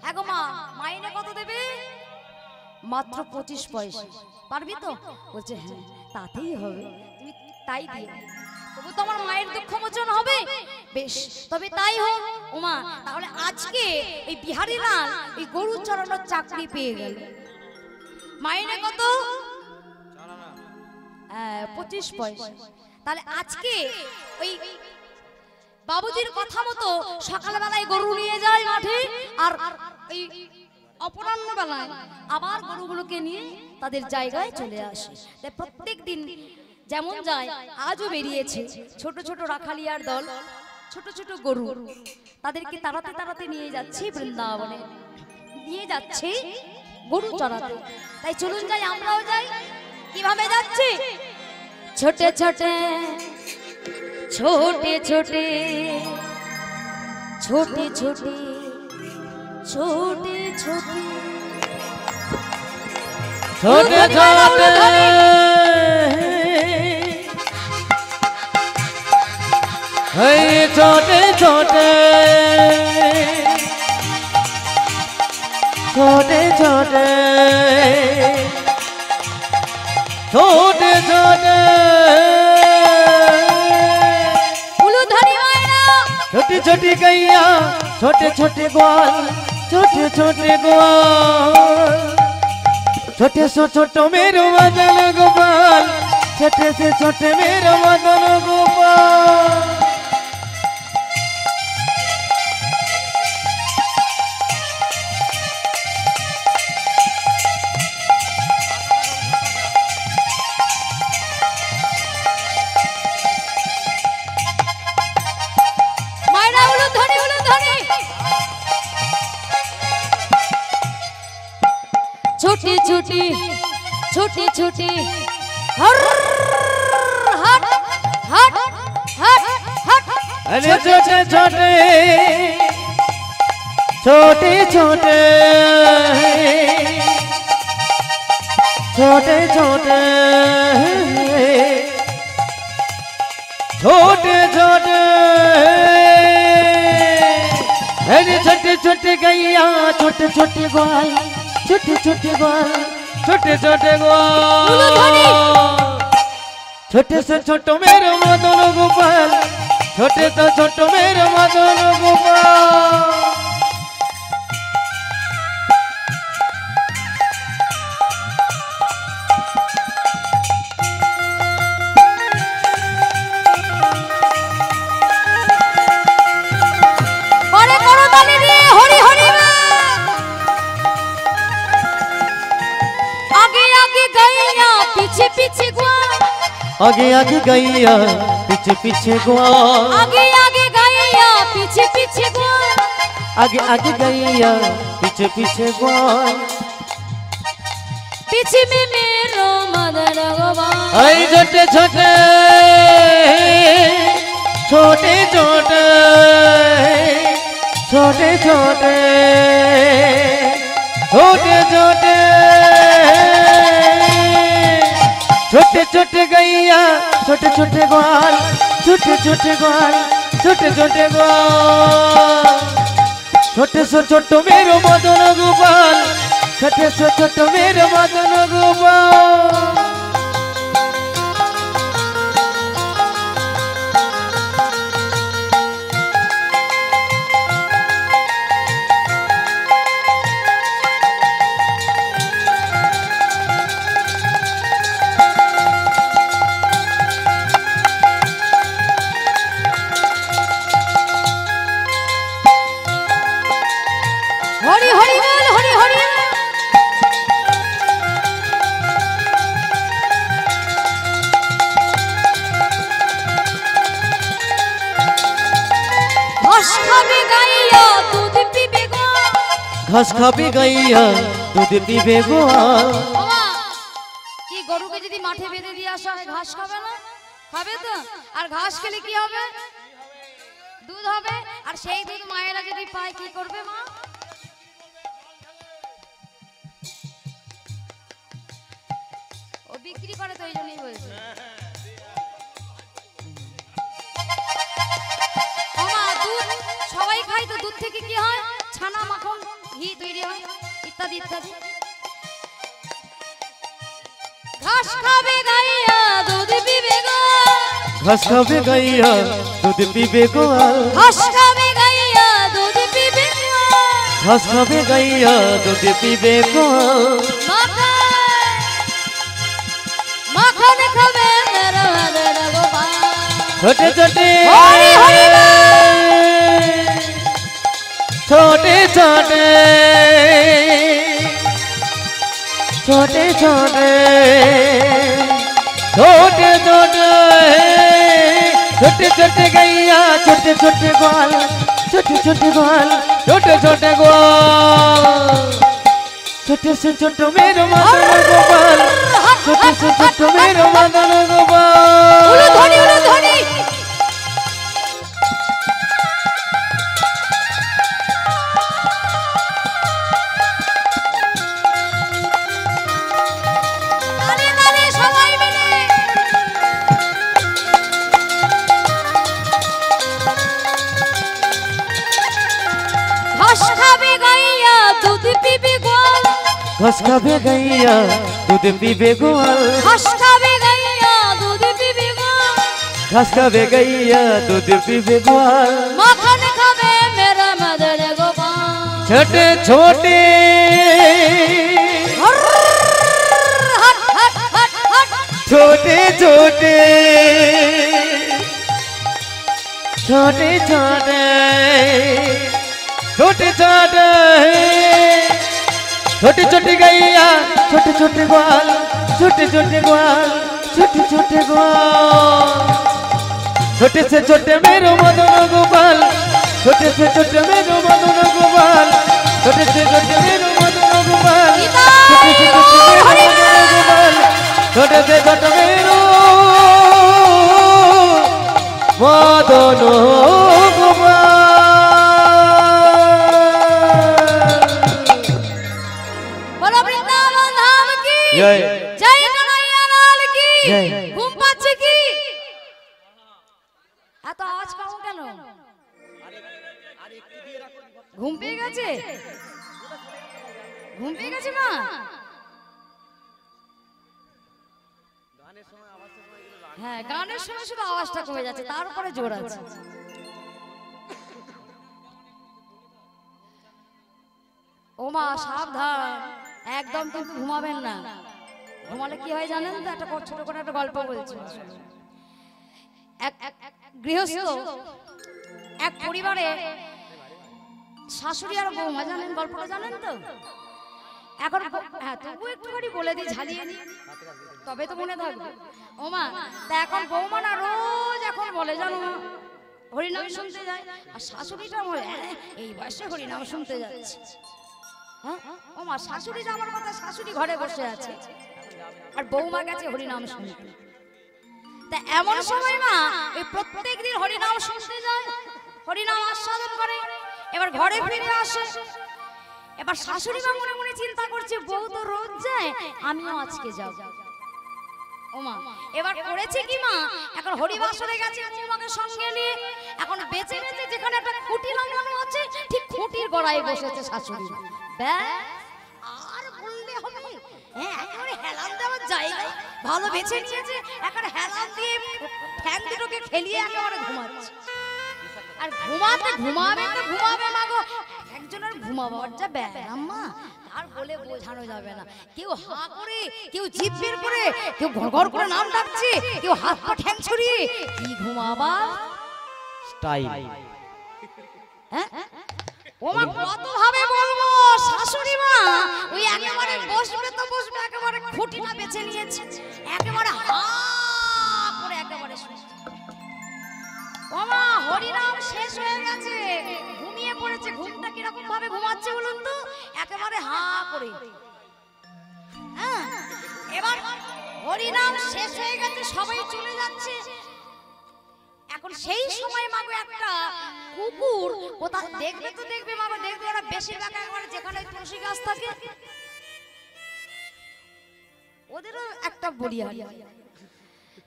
হ্যাঁ গো মা, মাইনে কত দেবে? মাত্র 25 পয়সা। পারবি তো? বলছে হ্যাঁ, তাতেই হবে, তুমি তাই দিও, তবু তো আমার মায়ের দুঃখ মোচন হবে। বেশ, তবে তাই হোক। ওমা, তাহলে আজকে এই বিহারী লাল এই গরু চড়ানোর চাকরি পেয়ে গেল। মাইনে কত? 25 পয়সা। তাহলে আজকে ওই বাবুজির কথা মতো সকালবেলায় গরু নিয়ে যায় মাঠে, আর এই অপরাহ্ন বেলায় আবার গরুগুলোকে নিয়ে তাদের জায়গায় চলে আসে। তাই প্রত্যেক দিন যেমন যায়, আজও বেরিয়েছে ছোট ছোট রাখালিয়ার দল, ছোট ছোট গরু, তাদেরকে তাড়াতে তাড়াতে নিয়ে যাচ্ছে বৃন্দাবনে, নিয়ে যাচ্ছে গরু চড়াতে। তাই চলুন যাই, আমরাও যাই। কিভাবে যাচ্ছে? ছোটে ছোটে ছোটে ছোটে ছোটে ছোটে छोटे छोटे छोटे छोटे हे छोटे छोटे छोटे छोटे छोटे छोटे उलूधनी मायना छोटी छोटी गैया छोटे छोटे ग्वाल छोटे छोटे ग्वाल छोटे से छोटो मेरो मदन गोपाल छोटे से छोटे मेरो मदन गोपाल मायना उलूधनी उलूधनी छोटी छोटी छोटी छोटी हर हट हट हट हट अरे छोटे छोटे छोटे छोटे छोटे छोटे छोटे छोटे अरे छोटे छोटे गैया छोटे छोटे ग्वाल छोटे छोटे ग्वाल छोटे छोटे ग्वाल छोटे से छोटो मेरो मदन गोपाल छोटे तो छोटो मेरो मदन गोपाल পরে করো তালি রে হরি হরি आगे आगे गैया पीछे पीछे ग्वाल आगे आगे गैया पीछे पीछे ग्वाल आगे आगे गैया पीछे पीछे ग्वाल आगे आगे गैया पीछे पीछे ग्वाल पीछे में मेरो मदन गोपाल आई छोटे छोटे छोटे छोटे छोटे छोटे छोटे छोटे छोटे छोटे गैया छोटे छोटे ग्वाल छोटे छोटे ग्वाल छोटे छोटे ग्वाल छोटे से छोटो मेरो मदन गोपाल छोटे से छोटो मेरो मदन गोपाल हरि हरि बोल हरि हरि घास खाबे गैया दूध पीबे ग्वाल घास खाबे गैया दूध पीबे ग्वाल বাবা কি গরুকে যদি মাঠে বেঁধে দিয়ে আসা হয় ঘাস খাবে না খাবে তো আর ঘাস খেলে কি হবে দুধ হবে আর সেই দুধ মায়েরা যদি পায় কি করবে মা ও বিক্রি করে তো এই জন্যই বলছে মামা দুধ সবাই খায় তো দুধ থেকে কি হয় ছানা মাখন ঘি তৈরি হয় ইত্যাদি ইত্যাদি ঘাস খাবে গাইয়া দুধ পিবে গোয়াল घास खाबे गैया दूध पीबे ग्वाल ঘাস খাবে গাইয়া দুধ পিবে গোয়াল घास खाबे गैया दूध पीबे ग्वाल মাখন খাবে মেরা মদন গোপাল छोटे छोटे हरि हरि छोटे छोटे छोटे छोटे छोटे छोटे छोटे छोटे गैया छोटे छोटे ग्वाल छोटे छोटे ग्वाल छोटे छोटे ग्वाल छोटे से छोटो मेरो मदन गोपाल छोटे से छोटो मेरो मदन गोपाल उलूधनी उलूधनी ঘাস খাবে গাইয়া দুধ পিবে গোয়াল ঘাস খাবে গাইয়া দুধ পিবে গোয়াল ঘাস খাবে গাইয়া দুধ পিবে গোয়াল মাখন খাবে মেরা মদন গোপাল छोटे छोटे हट हट हट हट छोटे छोटे छोटे छोटे छोटे छोटे छोटे छोटे गैया छोटे छोटे ग्वाल छोटे छोटे ग्वाल छोटे छोटे ग्वाल छोटे से छोटे मेरो मदन गोपाल छोटे से छोटे मेरो मदन गोपाल छोटे से छोटे मेरो मदन गोपाल छोटे से छोटे मेरो मदन गोपाल छोटे से छोटे मेरो मदन गोपाल बोलो वृंदावन धाम की जय जय कन्हैया लाल की जय। घूम पाচ্ছে কি এত আওয়াজ পাও কেন ঘুম পেয়ে গেছে ঘুম পেয়ে গেছে মা হ্যাঁ গানের সময় শুধু আওয়াজটা কমে যাচ্ছে তার উপরে জোর আছে ও মা সাবধান একদম কিন্তু ঘুমাবেন না ঘুমালে কি হয় জানেন তো একটা ছোট করে একটা গল্প বলছি এক গৃহস্থ এক পরিবারে শাশুড়ি আর বৌমা জানেন গল্পটা জানেন তো এখন হ্যাঁ তবু একটুখানি বলে দিই ঝালিয়ে নি তবে তো মনে থাকবে ও মা তা এখন বৌমা না রোজ এখন বলে জানো হরিনাম শুনতে যায় আর শাশুড়িটা বলে এই বয়সে হরিনাম শুনতে যাচ্ছে হ্যাঁ ও মা শাশুড়ি যাওয়ার কথা শাশুড়ি ঘরে বসে আছে আর বৌমা গেছে হরিনাম শুনতে তা এমন সময় মা এই প্রত্যেকদিন হরিনাম শুনতে যায় হরিনাম আস্বাদন করে এবার ঘরে ফিরে আসে এবার শাশুড়ি মা মনে মনে চিন্তা করছে বউ তো রোজ যায় আমিও আজকে যাব ও মা এবার করেছে কি মা এখন হরিবাসরে গেছে বৌমাকে সঙ্গে নিয়ে এখন বেঁচে বেঁচে যেখানে একটা খুঁটি লাগানো আছে ঠিক খুঁটির গোড়ায় বসেছে শাশুড়ি ব্যাস আর বললে হবে হ্যাঁ একেবারে হেলান দেওয়ার জায়গা ভালো বেছে নিয়েছে এখন হেলান দিয়ে ঠ্যাং দুটোকে খেলিয়ে একেবারে ঘুমাচ্ছে আর ঘুমাবে তো ঘুমাবে মা গো একজনের ঘুমাবার যা ব্যায়াম মা আর বলে বোঝানো যাবে না কেউ হা করে কেউ জিভ বের করে কেউ ঘর করে নাম ডাকছে কেউ হাত পা ঠ্যাং ছড়িয়ে কি ঘুমাবা স্টাইল হ্যাঁ ও মা কত ভাবে বলবো শাশুড়ি মা ওই একেবারে বসবে তো বসবে একেবারে খুঁটিটা বেছে নিয়েছে একেবারে হা করে একেবারে ও মা হরিনাম শেষ হয়ে গেছে ঘুমিয়ে পড়েছে ঘুমটা কি রকম ভাবে ঘুমাচ্ছে বলুন তো একেবারে হা করে হ্যাঁ এবার হরিনাম শেষ হয়ে গেছে সবাই চলে যাচ্ছে এখন সেই সময় মাগো একটা কুকুর ওটা দেখবে তো দেখবে মাগো দেখবে ওরা বেশিরভাগ একেবারে যেখানে তুলসী গাছ থাকে ওদেরও একটা বড়িয়া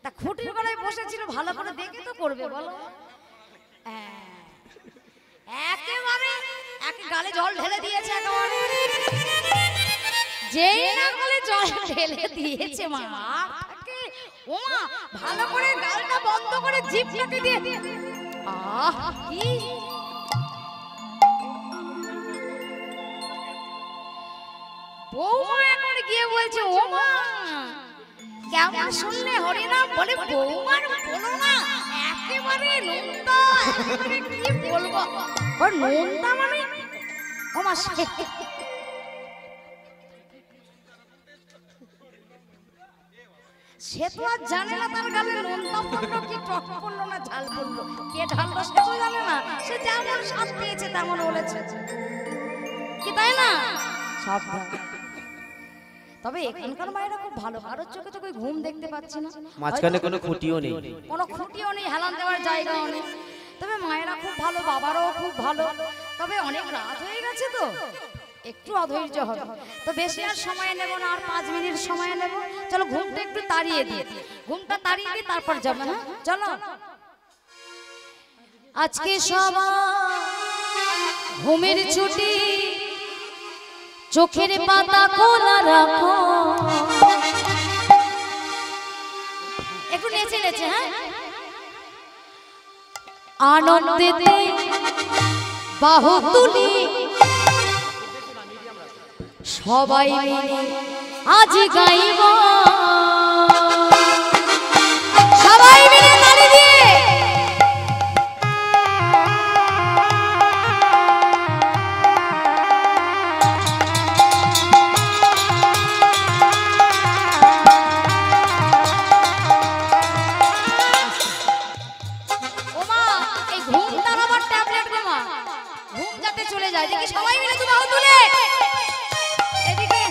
তা খুঁটির গলায় বসেছিল ভালো করে দেখে তো করবে বলো একেবারে একে গালে জল ঢেলে দিয়েছে একেবারে যেই না গালে জল ঢেলে দিয়েছে মা ও মা ভালো করে গালটা বন্ধ করে জিভটাকে দিয়ে আহ কি বৌমা এখন গিয়ে বলছে ও মা কেমন শুনলে হরিনাম বলে বৌমার বলো না একেবারে নোনতা একেবারে কি বলবো ওর নোনতা মানে ও মা সে তো আর জানে না তার গালে নোনতা পড়লো কি টক পড়লো না ঝাল পড়লো কে ঢাললো সে তো জানে না সে যেমন স্বাদ পেয়েছে তেমন বলেছে কি তাই না সব তবে এখানকার মায়েরা খুব ভালো কারোর চোখে তো কই ঘুম দেখতে পাচ্ছে না মাঝখানে কোনো খুঁটিও নেই হেলান দেওয়ার জায়গাও নেই তবে মায়েরা খুব ভালো বাবারাও খুব ভালো তবে অনেক রাত হয়ে গেছে তো একটু অধৈর্য হবে তো বেশি আর সময় নেব না আর 5 মিনিট সময় নেব চলো ঘুমটা একটু তাড়িয়ে দিই ঘুমটা তাড়িয়ে দিই তারপর যাবে না চলো আজকে সবাই ঘুমের ছুটি চোখের পাতা খোলা রাখো। একটু নেচে নেচে, হ্যাঁ, আনন্দেতে বাহু তুলি সবাই মিলে আজ গাইব, সবাই মিলে তালি দিয়ে। ওমা এই ঘুম তাড়াবার ট্যাবলেট গো মা, ঘুম যাতে চলে যায়। দেখি সবাই মিলে তুমি বাহু তুলে এদিকে।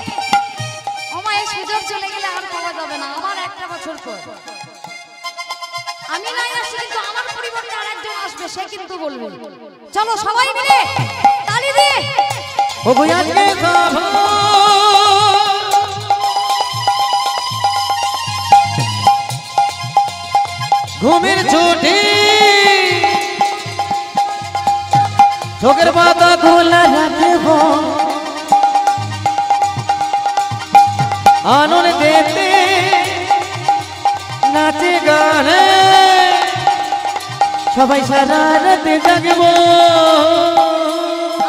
ওমা এই সুযোগ চলে গেলে আর পাওয়া যাবে না। আমার একটা বছর পর আমি নাই আসি, কিন্তু আমার পরিবর্তে আরেকজন আসবে, সে কিন্তু বলবে। চলো সবাই মিলে তালি দিয়ে। ও বুয়াকে গাবো ঘুমের ছুটি, চোখের পাতা খোলা রাখবো, আনন্দ দেতে নাচে গানে সবাই সারা রাতে জাগবো।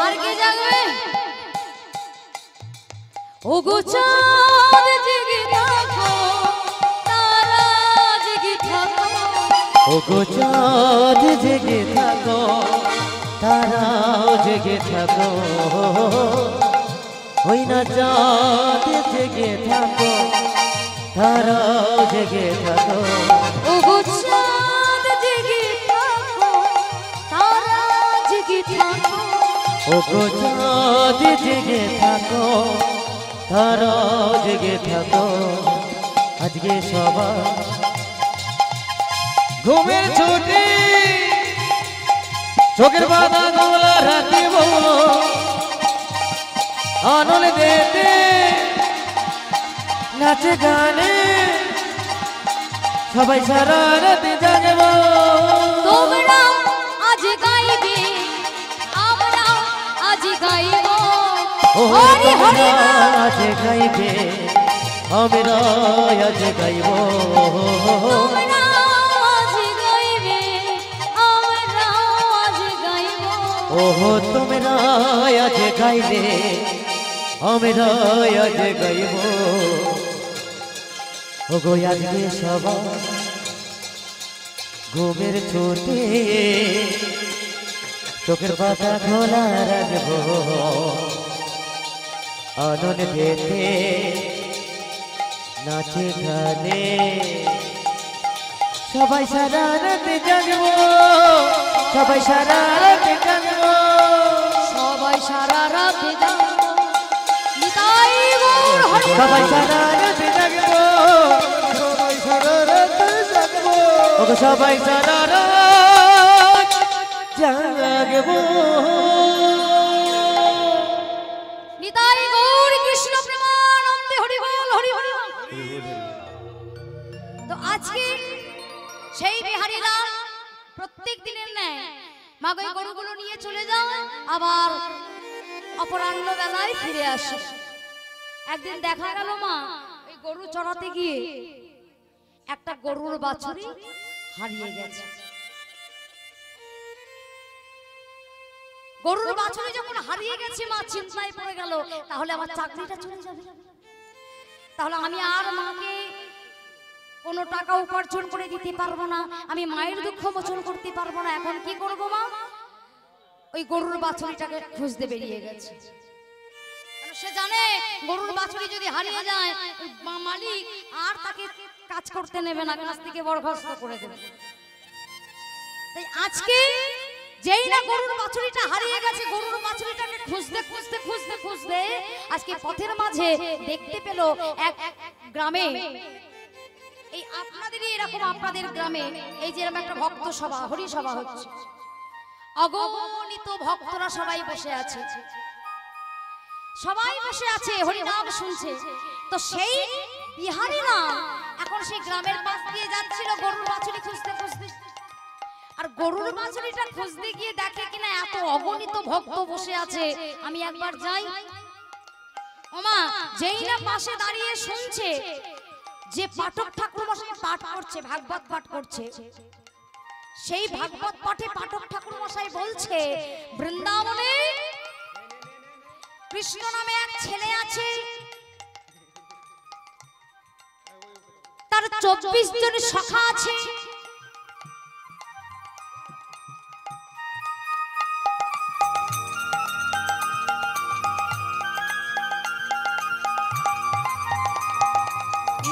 আর কে জাগবে? ও গো চাঁদ জেগে থাকো, তারা জেগে থাকো। ও গো চাঁদ জেগে থাকো, তারাও জেগে থাকো। ওই না চাঁদ জেগে থাকো, তারাও জেগে থাকো। ও গো চাঁদ জেগে থাকো, তারা জেগে থাকো। ও গো চাঁদ জেগে থাকো, তারাও জেগে থাকো। আজকে সবাই ঘুমের ছুটি, চোখের পাতা খোলা রাখিব, আনন্দ দেতে নাচে গানে সবাই সারা রাতে জাগব। তোমরা আজ গাইবে, আমরা আজ গাইব। হরি হরি আজ গাইবে, আমরা আজ গাইব। তোমরা আজ গাইবে, আমরা আজ গাইব। ওহো তোমরা আজ গাইবে, আমরা আজ গাইব। ওগো আজকে সবাই ঘুমের ছুটি, চোখের পাতা খোলা রাখবো, আনন্দ পেতে নাচে গানে সবাই সারা রাতে জাগবো, সবাই সারা রাতে জাগবো। সবাই সারা রাতে জাগবো, নিতাই গৌর হরি। সবাই সারা রাতে জাগবো, সবাই সারা রাতে জাগবো। ওগো সবাই সারা রাত জাগবো। নিতাই গৌর কৃষ্ণ প্রেমানন্দে হরি বল, হরি হরি বল। তো আজকে সেই বিহারীলাল প্রত্যেক দিনের ন্যায় মাগো গরুগুলো নিয়ে চলে যাও, আবার অপরাহ্ন বেলায় ফিরে আসে। একদিন দেখা গেল মা ওই গরু চড়াতে গিয়ে একটা গরুর বাছুরি হারিয়ে গেছে। গরুর বাছুরি যখন হারিয়ে গেছে মা চিন্তায় পড়ে গেল, তাহলে আমার চাকরিটা চলে যাবে, তাহলে আমি আর মাকে কোনো টাকা উপার্জন করে দিতে পারবো না, আমি মায়ের দুঃখ মোচন করতে পারবো না। এখন কি করব মা? ওই গরুর বাছুরিটাকে খুঁজতে বেরিয়ে গেছে। সে জানে গরুর বাছুরি যদি হারিয়ে যায় মালিক আর তাকে কাজ করতে নেবে না, কাজ থেকে বরখাস্ত করে দেবে। তাই আজকে যেই না গরুর বাছুরিটা হারিয়ে গেছে, গরুর বাছুরিটাকে খুঁজতে খুঁজতে খুঁজতে খুঁজতে আজকে পথের মাঝে দেখতে পেল এক গ্রামে, এই আপনাদেরই এরকম আপনাদের গ্রামে এই যে এরকম একটা ভক্ত সভা, হরি সভা হচ্ছে, অগণিত ভক্তরা সবাই বসে আছে, সবাই বসে আছে হরিনাম শুনছে। তো সেই বিহারীরা এখন সেই গ্রামের পাশ দিয়ে যাচ্ছিল গরুর বাছুরি খুঁজতে খুঁজতে, আর গরুর বাছুরিটা খুঁজতে গিয়ে দেখে কিনা এত অগণিত ভক্ত বসে আছে, আমি একবার যাই ওমা যেই না পাশে দাঁড়িয়ে শুনছে যে পাঠক ঠাকুর মশাই পাঠ করছে, ভাগবত পাঠ করছে, সেই ভাগবত পাঠে পাঠক ঠাকুর মশাই বলছে বৃন্দাবনে কৃষ্ণ নামে এক ছেলে আছে, তার 24 জন সখা আছে।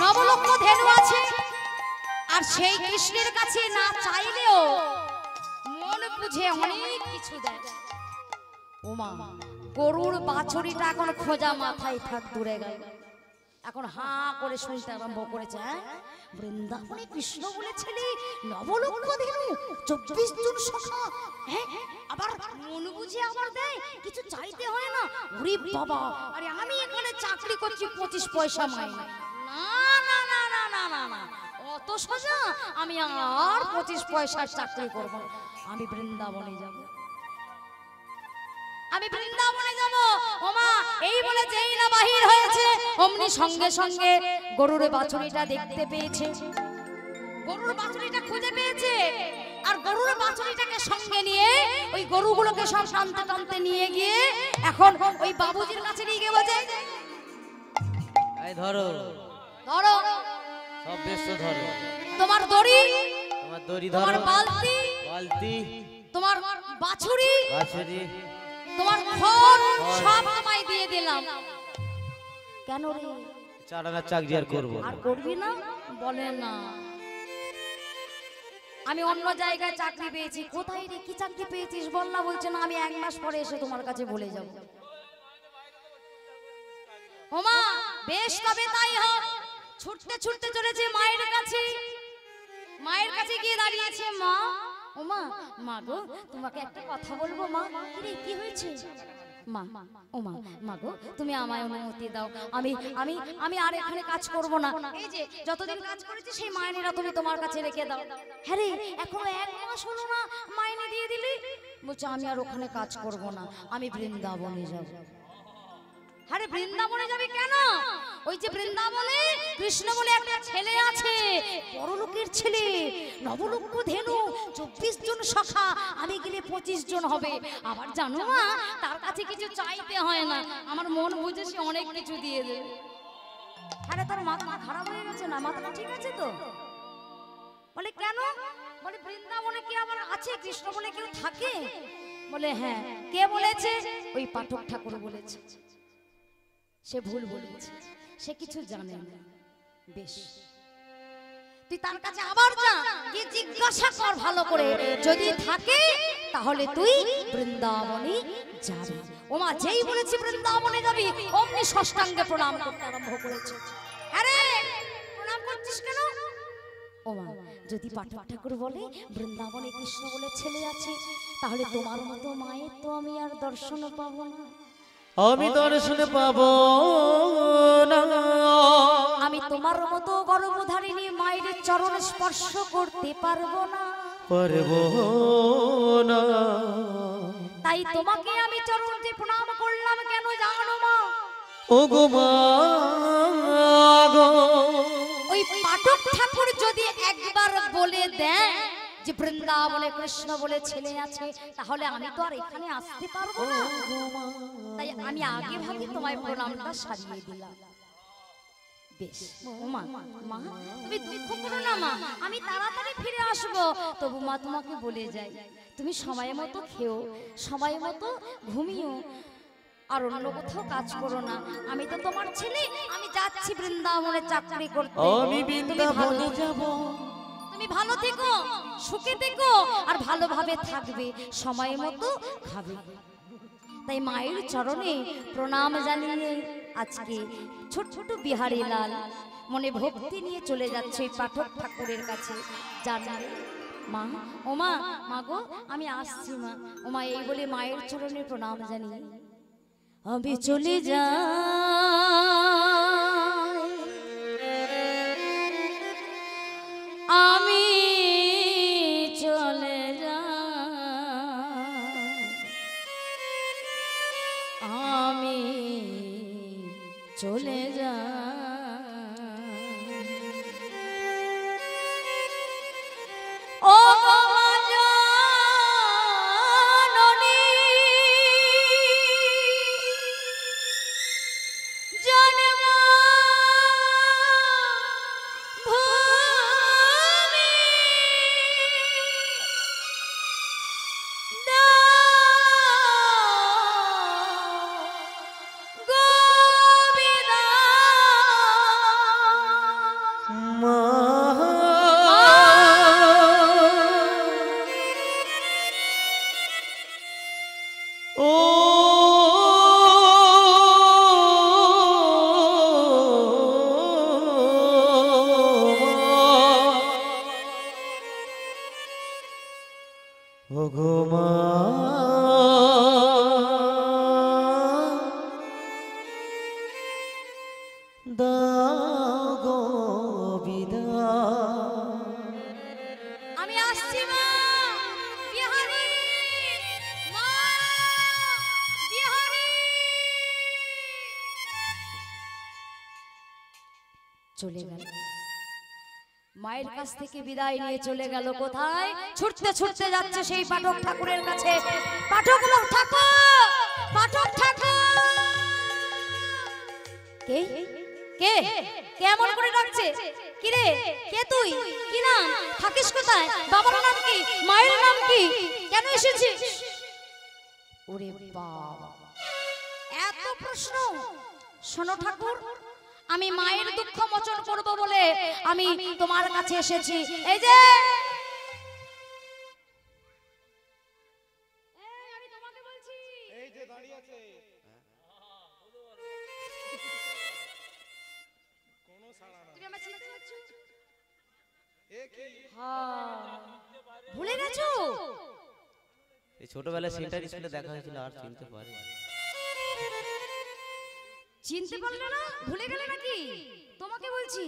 নবলক্ষ ধেনু আছে, আর সেই কৃষ্ণের কাছে না চাইলেও মন বুঝে অনেক কিছু দেয়। ওমা গরুর বাছুরিটা এখন খোঁজা মাথায় থাক দূরে গেল, এখন হা করে শুনতে আরম্ভ করেছে। বৃন্দাবনে কৃষ্ণ বলেছিলি নবলক্ষ ধেনু 24 জন সখা, হ্যাঁ আবার মন বুঝে আবার দেয়, কিছু চাইতে হয় না। ওরে বাবা, আরে আমি এখানে চাকরি করছি 25 পয়সা মাইনে, না না না না না না না, অত সোজা আমি আর 25 পয়সার চাকরি করব না। আমি বৃন্দাবনে যাব, আমি বৃন্দাবনে যাব। ওমা এই বলে যেই না বাহির হয়েছে অমনি সঙ্গে সঙ্গে গরুর বাছুরিটা দেখতে পেয়েছে, গরুর বাছুরিটা খুঁজে পেয়েছে, আর গরুর বাছুরিটাকে সঙ্গে নিয়ে ওই গরুগুলোকে সব টানতে টানতে নিয়ে গিয়ে এখন ওই বাবুজির কাছে নিয়ে গিয়ে বলে, এই ধরো ধরো সব বেশ ধরো, তোমার দড়ি, তোমার দড়ি তোমার ধরো, বালতি, বালতি, তোমার বাছুরি, বাছুরি, তোমার খড় সব আমায় দিয়ে দিলাম। কেন রে? চারানা চাকরি আর করবো আর করবি না? বলে না, আমি অন্য জায়গায় চাকরি পেয়েছি। কোথায় রে, কি চাকরি পেয়েছিস বল না? বলছে না, আমি 1 মাস পরে এসে তোমার কাছে বলে যাব। ওমা বেশ, তবে তাই হোক। ছুটতে ছুটতে চলেছে মায়ের কাছে, মায়ের কাছে গিয়ে দাঁড়িয়েছে। মা, ওমা, মা গো তোমাকে একটা কথা বলবো। মা, রে কি হয়েছে? মা, ওমা, মা গো তুমি আমায় অনুমতি দাও, আমি আমি আমি আর এখানে কাজ করব না। এই যে যতদিন কাজ করেছি সেই মাইনেটা তুমি তোমার কাছে রেখে দাও। হ্যাঁ রে, এখনো 1 মাস হলো না মাইনে দিয়ে দিলি। বলছে আমি আর ওখানে কাজ করব না, আমি বৃন্দাবনে যাব। আরে বৃন্দাবনে যাবে কেন? ওই যে বৃন্দাবনে কৃষ্ণ বলে একটা ছেলে আছে, বড়লোকের ছেলে, নবলক্ষ ধেনু, 24 জন সখা, আমি গেলে 25 জন হবে। আবার জানো মা, তার কাছে কিছু চাইতে হয় না, আমার মন বুঝে সে অনেক কিছু দিয়ে দেবে। আরে তার মাথা খারাপ হয়ে গেছে না? মাথাটা ঠিক আছে তো? বলে কেন? বলে বৃন্দাবনে কি আবার আছে কৃষ্ণ বলে কেউ থাকে? বলে হ্যাঁ। কে বলেছে? ওই পাঠক ঠাকুর বলেছে। সে ভুল বলেছে, সে কিছু জানে না। বেশ, তুই তার কাছে আবার যা, গিয়ে জিজ্ঞাসা কর ভালো করে, যদি থাকে তাহলে তুই বৃন্দাবনে যাবি। ওমা যেই বলেছি বৃন্দাবনে যাবি অমনি ষষ্ঠাঙ্গে প্রণাম করতে আরম্ভ করেছে। আরে প্রণাম করছিস কেন? ওমা যদি পাঠক ঠাকুর বলে বৃন্দাবনে কৃষ্ণ বলে ছেলে আছে, তাহলে তোমার মতো মায়ের তো আমি আর দর্শন পাবো না। আমি দর্শন পাবো না, আমি তোমার মতো গর্ভধারিণী মায়ের চরণ স্পর্শ করতে পারবো না, পারবো না। তাই তোমাকে আমি চরণে প্রণাম করলাম। কেন জানো মা? ও গো মা গো, ওই পাঠক ঠাকুর যদি একবার বলে দেয় যে বৃন্দাবনে কৃষ্ণ বলে ছেলে আছে, তাহলে আমি তো আর এখানে আসতে পারবো না। তাই আমি আগে ভাগে তোমায় প্রণামটা সারিয়ে দিলাম। বেশ মা, মা তুমি দুঃখ করো না মা, আমি তাড়াতাড়ি ফিরে আসবো। তবু মা তোমাকে বলে যাই, তুমি সময় মতো খেও, সময় মতো ঘুমিও, আর অন্য কোথাও কাজ করো না। আমি তো তোমার ছেলে, আমি যাচ্ছি বৃন্দাবনে চাকরি করতে। আমি বৃন্দাবনে যাব। তুমি ভালো থেকো, সুখে থেকো, আর ভালোভাবে থাকবে, সময় মতো খাবে। তাই মায়ের চরণে প্রণাম জানিয়ে আজকে ছোট ছোট বিহারী লাল মনে ভক্তি নিয়ে চলে যাচ্ছে পাঠক ঠাকুরের কাছে। জানবে মা, ও মা, মা গো আমি আসছি মা। ও মা এই বলে মায়ের চরণে প্রণাম জানিয়ে আমি চলে যাই, আমি চলে যাই, আমি চলে যা ও জননী জন্ম ভূমি আমি আসছি মা বিহারী মা বিহারী চলে গেল মায়ের কাছ থেকে বিদায় নিয়ে চলে গেল কোথায় ছুটতে ছুটতে যাচ্ছে সেই পাঠক ঠাকুরের কাছে পাঠক ঠাকুর পাঠক ঠাকুর কে কে কেমন করে ডাকছে কি রে কে তুই কি নাম থাকিস কোথায় বাবার নাম কি মায়ের নাম কি কেন এসেছিস ওরে বাবা এত প্রশ্ন শোনো ঠাকুর আমি মায়ের দুঃখ মোচন করব বলে আমি তোমার কাছে এসেছি এই যে আমি তোমাকে বলছি এই যে দাঁড়িয়ে আছে কোনো সাড়া না তুমি আমাকে চিনতে পারছো এ কি হ্যাঁ ভুলে গেছো এই ছোটবেলায় সেন্টার স্কুলে দেখা হয়েছিল আর চিনতে পারি চিনতে পারলে না ভুলে গেলে নাকি তোমাকে বলছি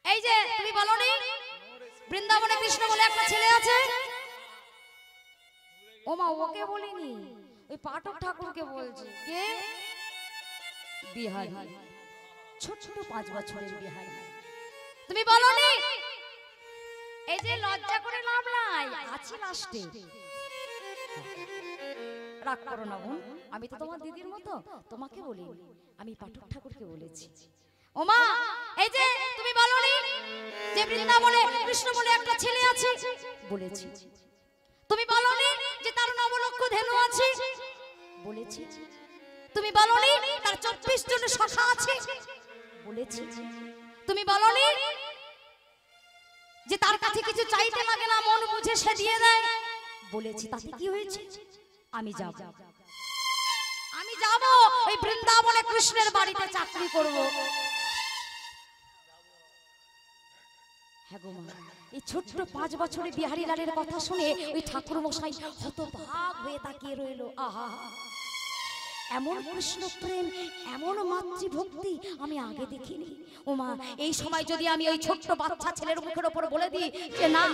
এই যে তুমি বলনি বৃন্দাবনে কৃষ্ণ বলে একটা ছেলে আছে ও মা ওকে বলিনি ওই পাঠক ঠাকুরকে বলছি কে বিহারী ছোট ছোট 5 বছরের বিহারী তুমি বলনি এই যে লজ্জা করে লাভ নাই আছে লাস্টে রাগ করো না বোন আমি তো তোমার দিদির মতো তোমাকে বলিনি আমি পাঠক ঠাকুরকে বলেছি ও মা এই যে তুমি বলনি যে বৃন্দাবনে কৃষ্ণ বলে একটা ছেলে আছে বলেছি তুমি বলনি যে তার নবলক্ষ ধেনু আছে বলেছি তুমি বলনি তার 24 জন সখা আছে বলেছি তুমি বলনি যে তার কাছে কিছু চাইতে লাগে না মন বুঝে সে দিয়ে দেয় বলেছি তাতে কি হয়েছে আমি যাব ওই বৃন্দাবনে কৃষ্ণের বাড়িতে চাকরি করব হ্যাঁ গো মা এই ছোট্ট 5 বছরের বিহারী লালের কথা শুনে ওই ঠাকুর মশাই হতভাগ হয়ে তাকিয়ে রইল আহা এমন কৃষ্ণ প্রেম এমন মাতৃভক্তি আমি আগে দেখিনি ও মা এই সময় যদি আমি ওই ছোট্ট বাচ্চা ছেলের মুখের উপর বলে দিই যে না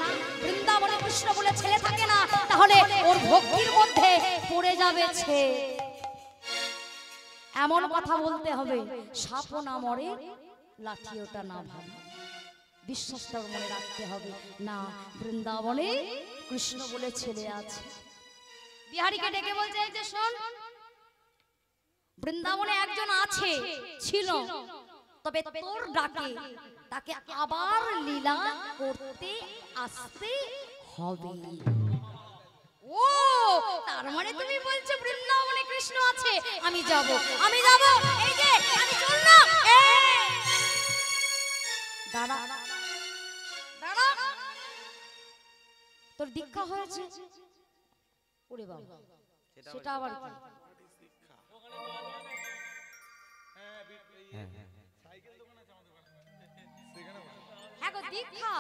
বৃন্দাবনে কৃষ্ণ বলে ছেলে থাকে না তাহলে ওর ভক্তির মধ্যে পড়ে যাবে ছে এমন কথা বলতে হবে সাপও না মরে লাঠিওটা না ভাঙে বিশ্বাসটা মনে রাখতে হবে না বৃন্দাবনে কৃষ্ণ বলে ছেলে আছে বিহারীকে ডেকে বলছে এই যে শোন বৃন্দাবনে একজন আছে ছিল তবে তোর ডাকে তাকে আবার লীলা করতে আসতে হবে ও তার মানে তুমি বলছো বৃন্দাবনে কৃষ্ণ আছে আমি যাব এই যে আমি চললাম দাঁড়া দাঁড়া তোর দীক্ষা হয়েছে ওরে বাবা সেটা আবার কি হ্যাঁ গো দীক্ষা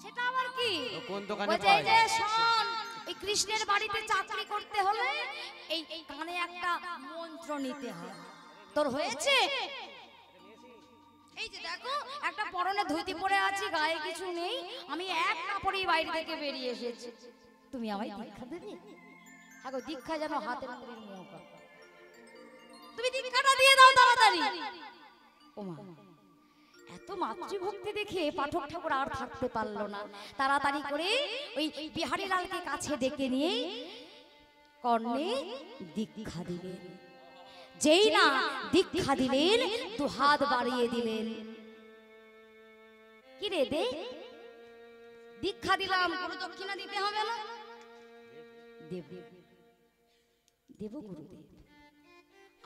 সেটা আবার কি কোন দোকানে পাওয়া যায় শোন এই কৃষ্ণের বাড়িতে চাকরি করতে হলে এই কানে একটা মন্ত্র নিতে হয় তোর হয়েছে এই যে দেখো একটা পরনে ধুতি পরে আছি গায়ে কিছু নেই আমি এক কাপড়েই বাইরে থেকে বেরিয়ে এসেছি তুমি আমায় দীক্ষা দেবে আগো দীক্ষা যেন হাতের মুড়ির মোহকা। তুমি দীক্ষাটা দিয়ে দাও তাড়াতাড়ি। ওমা এত মাতৃভক্তি দেখে পাঠক ঠাকুর আর থাকতে পারলো না, তাড়াতাড়ি করে ওই বিহারী লালকে কাছে ডেকে নিয়ে কর্ণে দীক্ষা দিলেন। যেই না দীক্ষা দিলেন দু হাত বাড়িয়ে দিলেন, কি রে দে দীক্ষা দিলাম, গুরু দক্ষিণা দিতে হবে না? দেব দেব গুরুদেব,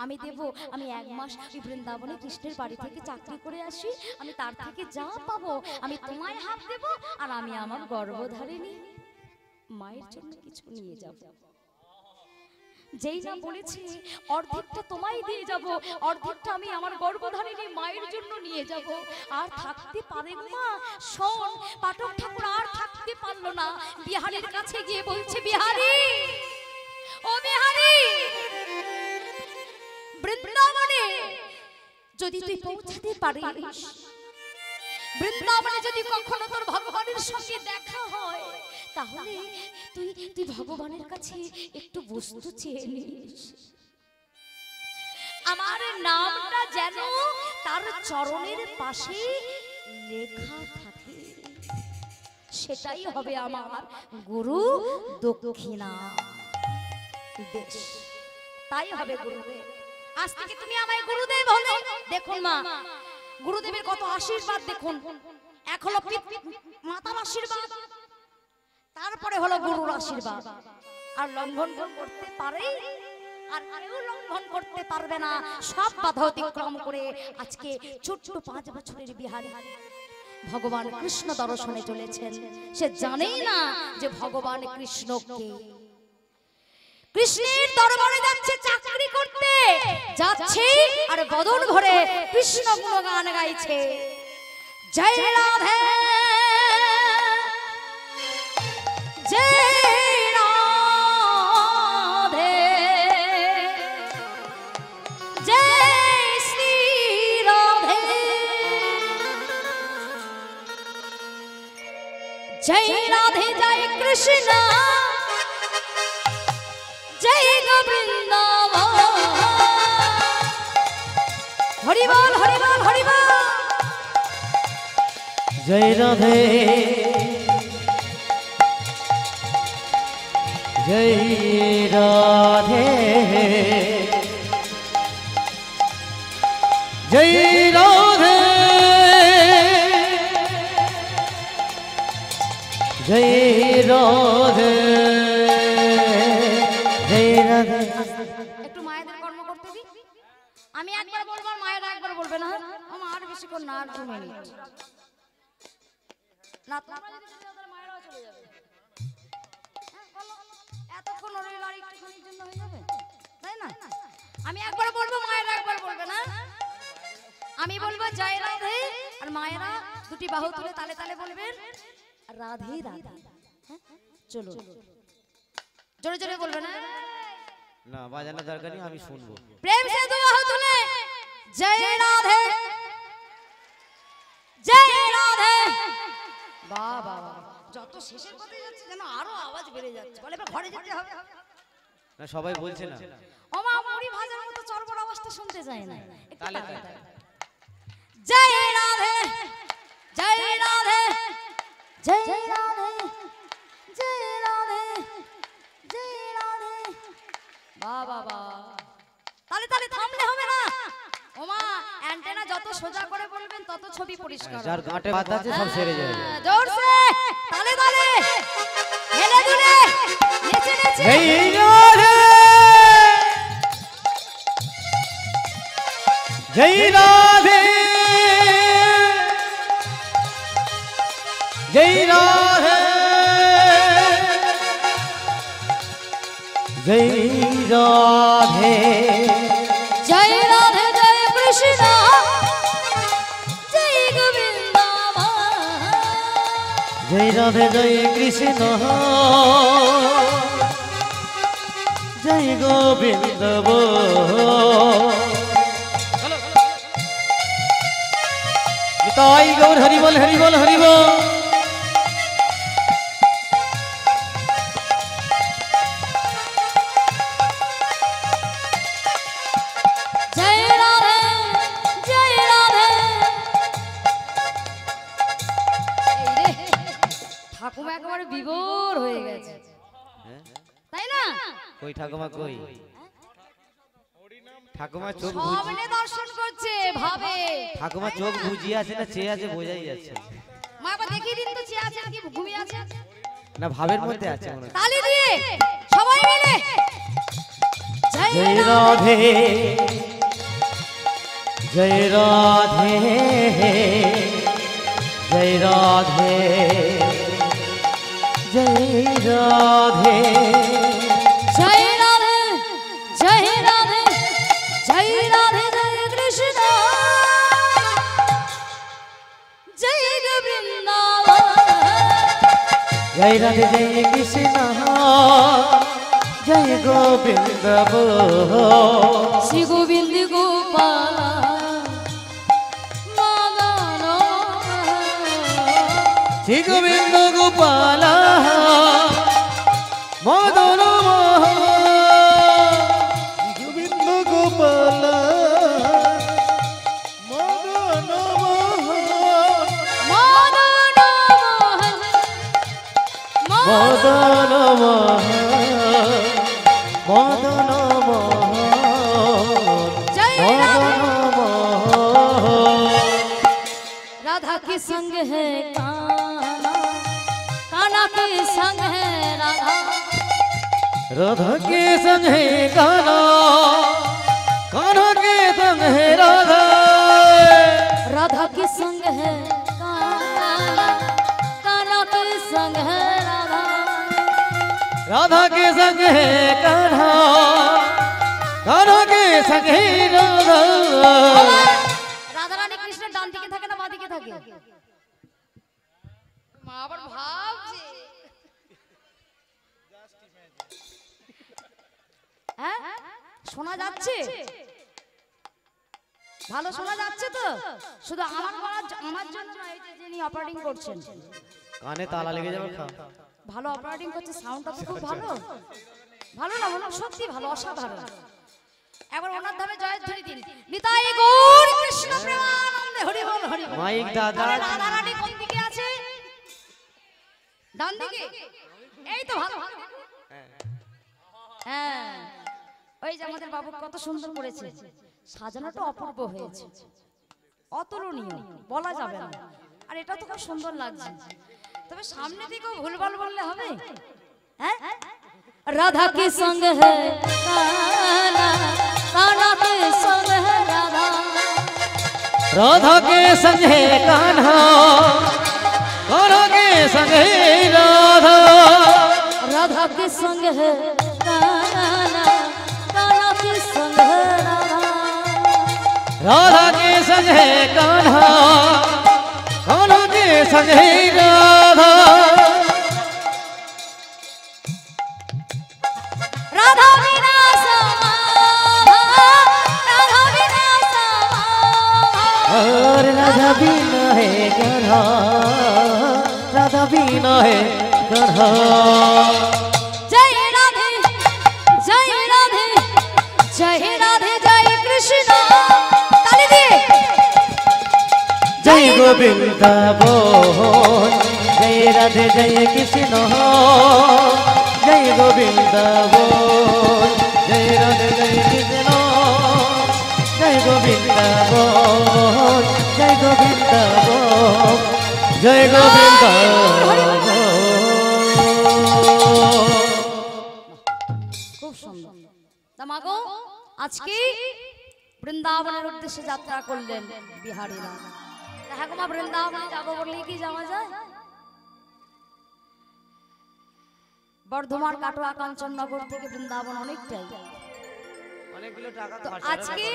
আমি দেব। আমি 1 মাস বৃন্দাবনে কৃষ্ণের বাড়ি থেকে চাকরি করে আসি, আমি তার থেকে যা পাবো আমি তোমায় হাত দেব, আর আমি আমার গর্ভধারিণী মায়ের জন্য কিছু নিয়ে যাব। যেই না বলেছি অর্ধেকটা তোমায় দিয়ে যাব, অর্ধেকটা আমি আমার গর্ভধারিণী মায়ের জন্য নিয়ে যাব। আর থাকতে পারেন না, শোন পাঠক ঠাকুর আর থাকতে পারলো না, বিহারীর কাছে গিয়ে বলছে, বিহারী ও বিহারী, বৃন্দাবনে যদি তুই পৌঁছাতে পারিস, বৃন্দাবনে যদি কখনো তোর ভগবানের সঙ্গে দেখা হয়, তাহলে তুই ভগবানের কাছে একটু বস্তু চেয়ে নিস। আমার নামটা যেন তার চরণের পাশে লেখা থাকে, সেটাই হবে আমার গুরু দক্ষিণা। বেশ, তাই হবে গুরুদেব। আজ থেকে তুমি আমায় গুরুদেব হলে। দেখুন মা, গুরুদেবের কত আশীর্বাদ দেখুন। এক হলো মাতার আশীর্বাদ, তারপরে হলো গুরুর আশীর্বাদ। আর লঙ্ঘন করতে পারে, আর কেউ লঙ্ঘন করতে পারবে না। সব বাধা অতিক্রম করে আজকে ছোট্ট 5 বছরের বিহারী ভগবান কৃষ্ণ দর্শনে চলেছেন। সে জানেই না যে ভগবান কৃষ্ণকে, কৃষ্ণের দরবারে যাচ্ছে চাকরি করতে, যাচ্ছে আর বদন ভরে কৃষ্ণ গুণগান গাইছে। জয় রাধে জয় রাধে জয় শ্রী রাধে, জয় রাধে জয় কৃষ্ণ জয় গোবিন্দাবন। হরি বল হরি বল হরি বল। জয় রাধে জয় রাধে জয় রাধে জয় রাধে জয় রাধে। একটু মায়েদের কর্ম করতে দি। আমি একবার বলবো, মায়েরা একবার বলবে না। আমার আর বেশিক্ষণ না, আর 2 মিনিট না, তোমরা যদি চলে যাও তাহলে মায়েরাও চলে যাবে। হ্যাঁ বলো, এতক্ষণ ওর লড়াই একটুখানির জন্য হয়ে যাবে, তাই না? আমি একবার বলবো, মায়েরা একবার বলবে না। আমি বলবো জয় রাধে, আর মায়েরা দুটি বাহু তুলে তালে তালে বলবেন রাধে রাধে। হ্যাঁ চলো, জোরে জোরে বলবে না, না বাজানোর দরকার নেই, আমি শুনবো। প্রেম সে দু বাহু তুলে জয় রাধে জয় রাধে। বাহ বাহ, যত শেষের পথে যাচ্ছে যেন আরো আওয়াজ বেড়ে যাচ্ছে। বলে এবার ঘরে যেতে হবে না, সবাই বলছে না। ওমা মুড়ি ভাজার মতো চরবর আওয়াজটা শুনতে যায় না, একটু তালে তালে। জয় রাধে জয় রাধে জয় রাধে জয় রাধে জয় রাধে। বাহ বাহ বাহ, তালে তালে থামলে হবে না। ওমা অ্যান্টেনা যত সোজা করে বলবেন তত ছবি পরিষ্কার। যার গাঁটে বাদ আছে সব সেরে যাবে। জোরসে তালে তালে হেলে দুলে নেচে নেচে। জয় রাধে জয় রাধে জয় রাধে জয় রাধে জয় রাধে জয় কৃষ্ণ জয় গোবিন্দাবন। জয় রাধে জয় কৃষ্ণ জয় গোবিন্দাবন। তাই গৌর হরি বল হরি বল হরি বল। হয়ে গেছে, হ্যাঁ? তাই না? কই ঠাকুমা কই? ঠাকুমা চোখ সামনে দর্শন করছে ভাবে। ঠাকুমা চোখ বুজিয়ে আছে না চেয়ে আছে বোঝাই যাচ্ছে মা বাবা দেখিয়ে দিন তো, চেয়ে আছে কি ঘুমিয়ে আছে? না, ভাবের মধ্যে আছে মনে হয়। তালি দিয়ে সবাই মিলে জয় জয় রাধে। রাধে জয় রাধে জয় রাধে জয় রাধে জয় রাধে জয় রাধে জয় রাধে জয় কৃষ্ণ জয় গোবিন্দাবন। জয় রাধে জয় কৃষ্ণ জয় গোবিন্দ শ্রী গোবিন্দ গোপাল মদন। শ্রী গোবিন্দ গোপাল মদন গোবিন্দ গোপাল মদন মদন মদন মদন जय मदन राधा के संग है काना, काना के संग है राधा। राधा के संग है कान्हा, कान्हा के संग है राधा। राधा के संग है काना, काना के संग है राधा। राधा के संग है कान्हा, कान्हा के संग है राधा। রাধা রানী কৃষ্ণের ডান দিকে থাকে না বাঁ দিকে থাকে? মা আবার ভাবছে, হ্যাঁ শোনা যাচ্ছে? ভালো শোনা যাচ্ছে তো? শুধু আমার জন্য না, এই যে যিনি অপারেটিং করছেন কানে তালা লেগে যাবে খা। ভালো অপারেটিং করছে, সাউন্ডটা তো খুব ভালো। ভালো না বলো, সত্যি ভালো, অসাধারণ। একবার ওনার ধামে জয়ধ্বনি দিন, নিতাই গৌর কৃষ্ণ প্রেমানন্দে হরি বল হরি বল। মাইক দাদা। রাধা রানী কোন দিকে আছে? ডান দিকে? এই তো ভালো। হ্যাঁ, ওই যে আমাদের বাবু কত সুন্দর করেছে, সাজানোটা অপূর্ব হয়েছে, অতুলনীয়, বলা যাবে না। আর এটা তো খুব সুন্দর লাগছে, তবে সামনে দিকেও ভুলভাল বললে হবে? হ্যাঁ, राधा के संग है काना, काना के संग है राधा। राधा के संग है कान्हा, कान्हा के संग है राधा। राधा के संग है काना, काना के संग है राधा। राधा के संग है कान्हा, कान्हा के संग है राधा। राधा बिना समा, राधा बिना समा। और राधा बिना है कान्हा, राधा बिना है कान्हा। जय राधे जय राधे जय राधे जय कृष्ण। ताली दिए जय गोविंद बोल, जय राधे जय कृष्ण। जय गोविंद बोल, जय राधे जय कृष्ण। जय गोविंद बोल, जय गोविंद बोल, जय गोविंद बोल। খুব সুন্দর। তা মাগো আজকে বৃন্দাবনের উদ্দেশ্যে যাত্রা করলেন বিহারীরা। হ্যাঁ গো মা, বৃন্দাবনে যাবো বললেই কি যাওয়া যায়? বর্ধমান কাটোয়া কাঞ্চননগর থেকে বৃন্দাবন অনেকটাই। অনেকগুলো টাকা তো আজকে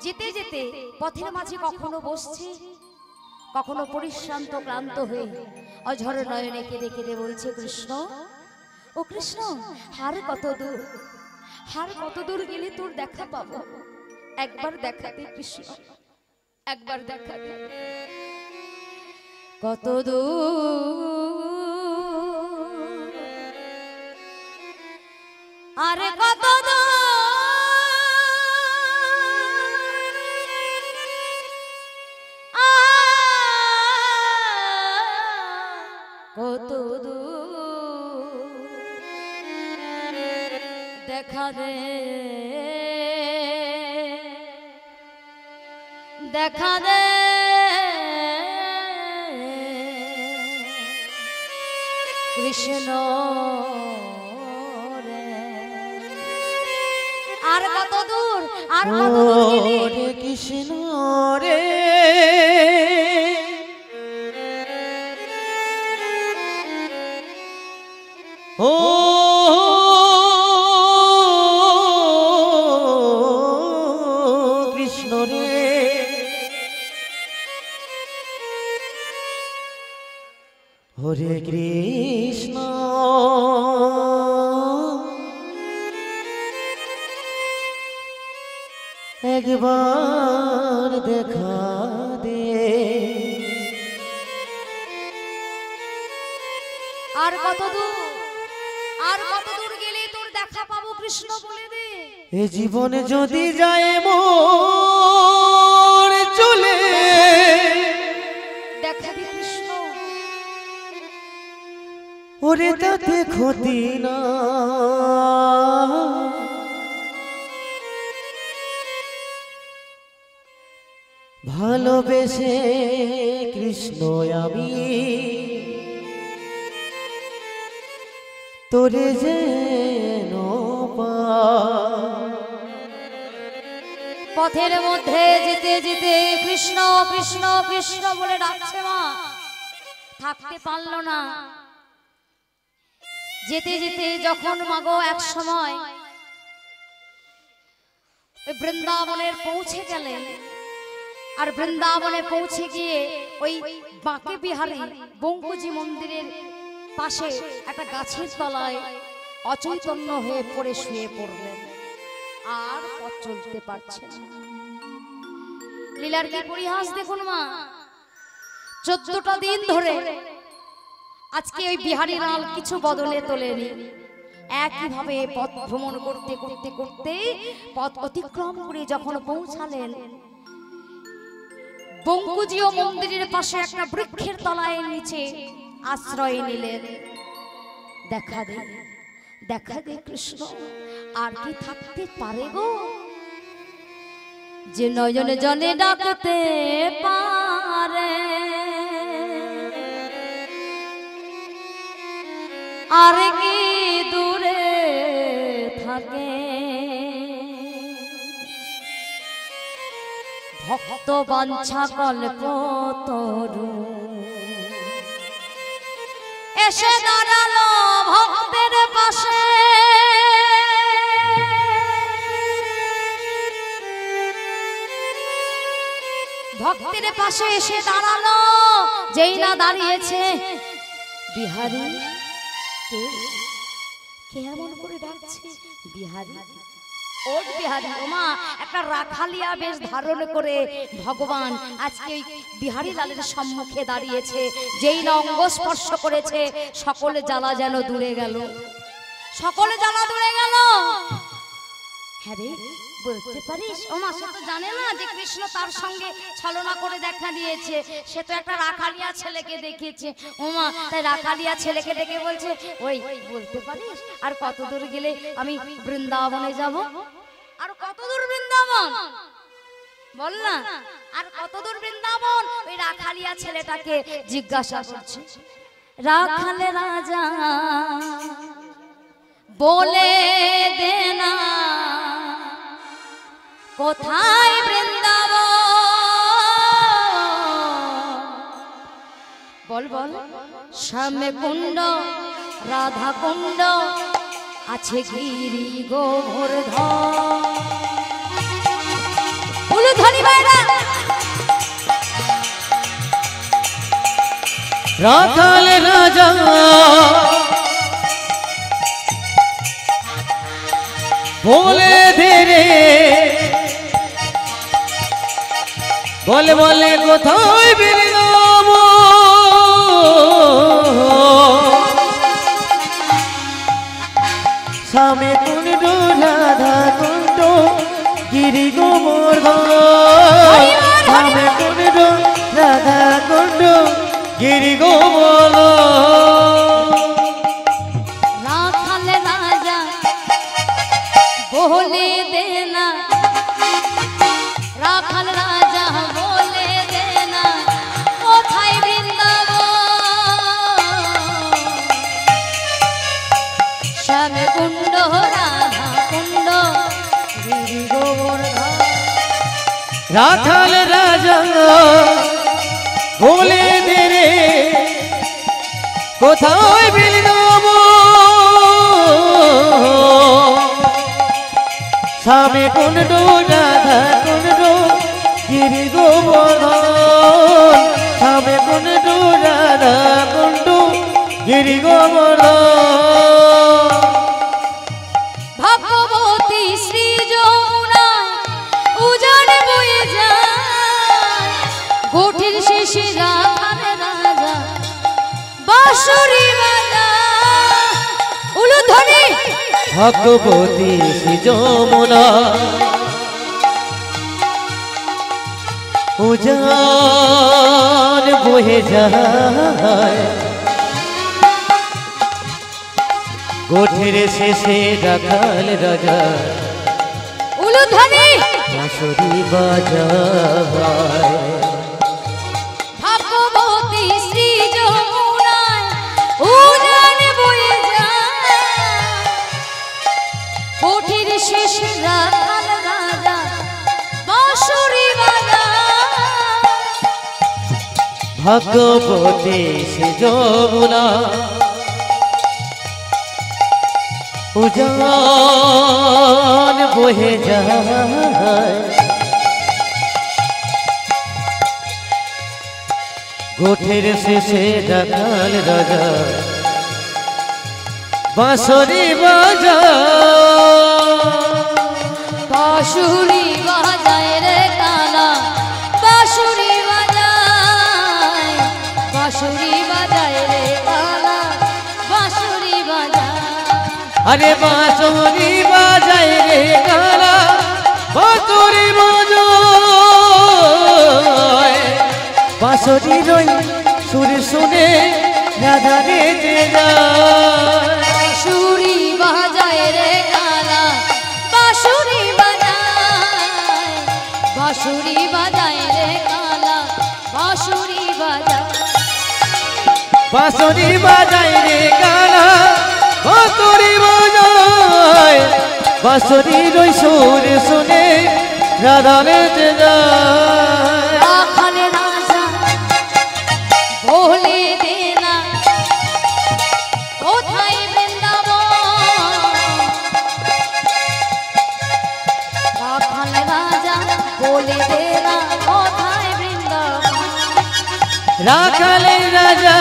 যেতে যেতে পথের মাঝে কখনো বসছে, কখনো পরিশ্রান্ত ক্লান্ত হয়ে অঝর নয়নে কেঁদে কেঁদে বলছে, কৃষ্ণ ও কৃষ্ণ, হার কত দূর, হার কত দূর গেলে তোর দেখা পাবো? একবার দেখা দে কৃষ্ণ, একবার দেখা দে। কত দূর, আরে কত দূর, কত দূর দেখা দে দেখা দে কৃষ্ণ রে। আর কত দূর আর কত দূর গেলি রে কৃষ্ণ রে ও কৃষ্ণ রে হরে কৃষ্ণ একবার দেখা দে। আর কত দূর আর কত দূর গেলে তোর দেখা পাবো কৃষ্ণ বলে দে। এ জীবনে যদি যায় মোর চলে দেখা দে কৃষ্ণ। ওরে তাতে ক্ষতি না ভালোবেসে কৃষ্ণ আমি তোরে যেন পথের মধ্যে যেতে যেতে কৃষ্ণ কৃষ্ণ কৃষ্ণ বলে ডাকছে মা, থাকতে পারলো না। যেতে যেতে যখন মাগো এক সময় বৃন্দাবনের পৌঁছে গেলেন, আর বৃন্দাবনে পৌঁছে গিয়ে ওই বাঁকে বিহারী বঙ্কুজি মন্দিরের পাশে একটা গাছের তলায় অচৈতন্য হয়ে পড়ে শুয়ে পড়লেন, আর পথ চলতে পারছেন না। লীলার কি পরিহাস দেখুন মা, 14টা দিন ধরে আজকে ওই বিহারী লাল কিছু বদলে তোলেনি, একইভাবে পথ ভ্রমণ করতে করতে করতে পথ অতিক্রম করে যখন পৌঁছালেন বঙ্কুজিও মন্দিরের পাশে একটা বৃক্ষের তলায় নিচে আশ্রয় নিলেন। দেখা দে দেখা দে কৃষ্ণ, আর কি থাকতে পারে গো, যে নয়নে জনে ডাকতে পারে আর কি দূরে থাকে। ভক্ত বাঞ্ছা কল্প তরু এসে দাঁড়ালো ভক্তের পাশে, ভক্তের পাশে এসে দাঁড়ালো। যেই না দাঁড়িয়েছে, বিহারী কে এমন করে ডাকছে, বিহারী ওট বিহারী। ওমা একটা রাখালিয়া বেশ ধারণ করে ভগবান আজকে ওই বিহারী লালের সম্মুখে দাঁড়িয়েছে। যেই না অঙ্গ স্পর্শ করেছে, সকলে জ্বালা যেন দূরে গেল, সকলে জ্বালা দূরে গেল। হ্যাঁ রে, বলতে পারিস? ওমা সে তো জানে না যে কৃষ্ণ তার সঙ্গে ছলনা করে দেখা দিয়েছে, সে তো একটা রাখালিয়া ছেলেকে দেখেছে। ওমা তাই রাখালিয়া ছেলেকে দেখে বলছে, ওই বলতে পারিস আর কত দূর গেলে আমি বৃন্দাবনে যাব? আর কত দূর বৃন্দাবন বল না, আর কত দূর বৃন্দাবন? ওই রাখালিয়া ছেলেটাকে জিজ্ঞাসা করছে। রাখালে রাজা বলে দে না কোথায় বৃন্দাবন? বল বল। শ্যামে কুণ্ড রাধা কুণ্ড আছে গিরি গোবর্ধন। উলুধ্বনি বাইরা। রাখাল রাজা বলে দে রে, বলে বলে কোথায় বৃন্দাবন? শ্যামে কুণ্ড রাধা কুণ্ড গিরি গোবর্ধন। শ্যামে কুণ্ড রাধা কুণ্ড গিরি গোবর্ধন। রাখাল রাজা শ্যাম কুণ্ড রাধা কুণ্ড গিরি গোবর্ধন রাখাল রাজা বলে দে রে কোথায় বিলনাম স্বামী কুণ্ড রাধা কুণ্ড গিরি গোবর্ধন স্বামী কুণ্ড রাধা কুণ্ড গিরি গোবর্ধন ভগবতী শ্রী যমুনা উজান বয়ে যায় গোঠির শেষে রাধার রাজা বাঁশুরি বাজা উলুধ্বনি ভগবতী শ্রী যমুনা উজান বহে যায় গোঠের শেষে রাখাল রাজা উলুধ্বনি বাঁশুরি বাজায় ভগবতী শ্রী যমুনায় উজান বয়ে যায় কোঠির শেষে রাখাল রাজা বাঁশুরি বাজা ভগবতী শ্রী যমুনা উজান বহে যায় গোঠের শেষে রাখাল রাজা বাঁশুরি বাজায় বাঁশুরি বাজায় রে কালা বাঁশুরি বাজায় বাঁশুরি বাজায় রে কালা বাঁশুরি বাজায় আরে বাঁশুরি বাজায় রে কালা বাঁশুরি বাজায় বাঁশুরি রই সুর শুনে রাধা রেতে যায় বাঁশুরি বাজায় রে কালা বাঁশুরি বাজায় বাঁশুরি বাজায় রে কালা বাঁশুরি বাজায় বাঁশুরি বাজায় রে কালা বাঁশুরি বাজায় বাঁশুরি রই সুর শুনে রাধা রেতে যায় রাখাল রাজা বলে দে না কোথায় বৃন্দাবন রাখাল রাজা বলে দে না কোথায় বৃন্দাবন রাখালের রাজা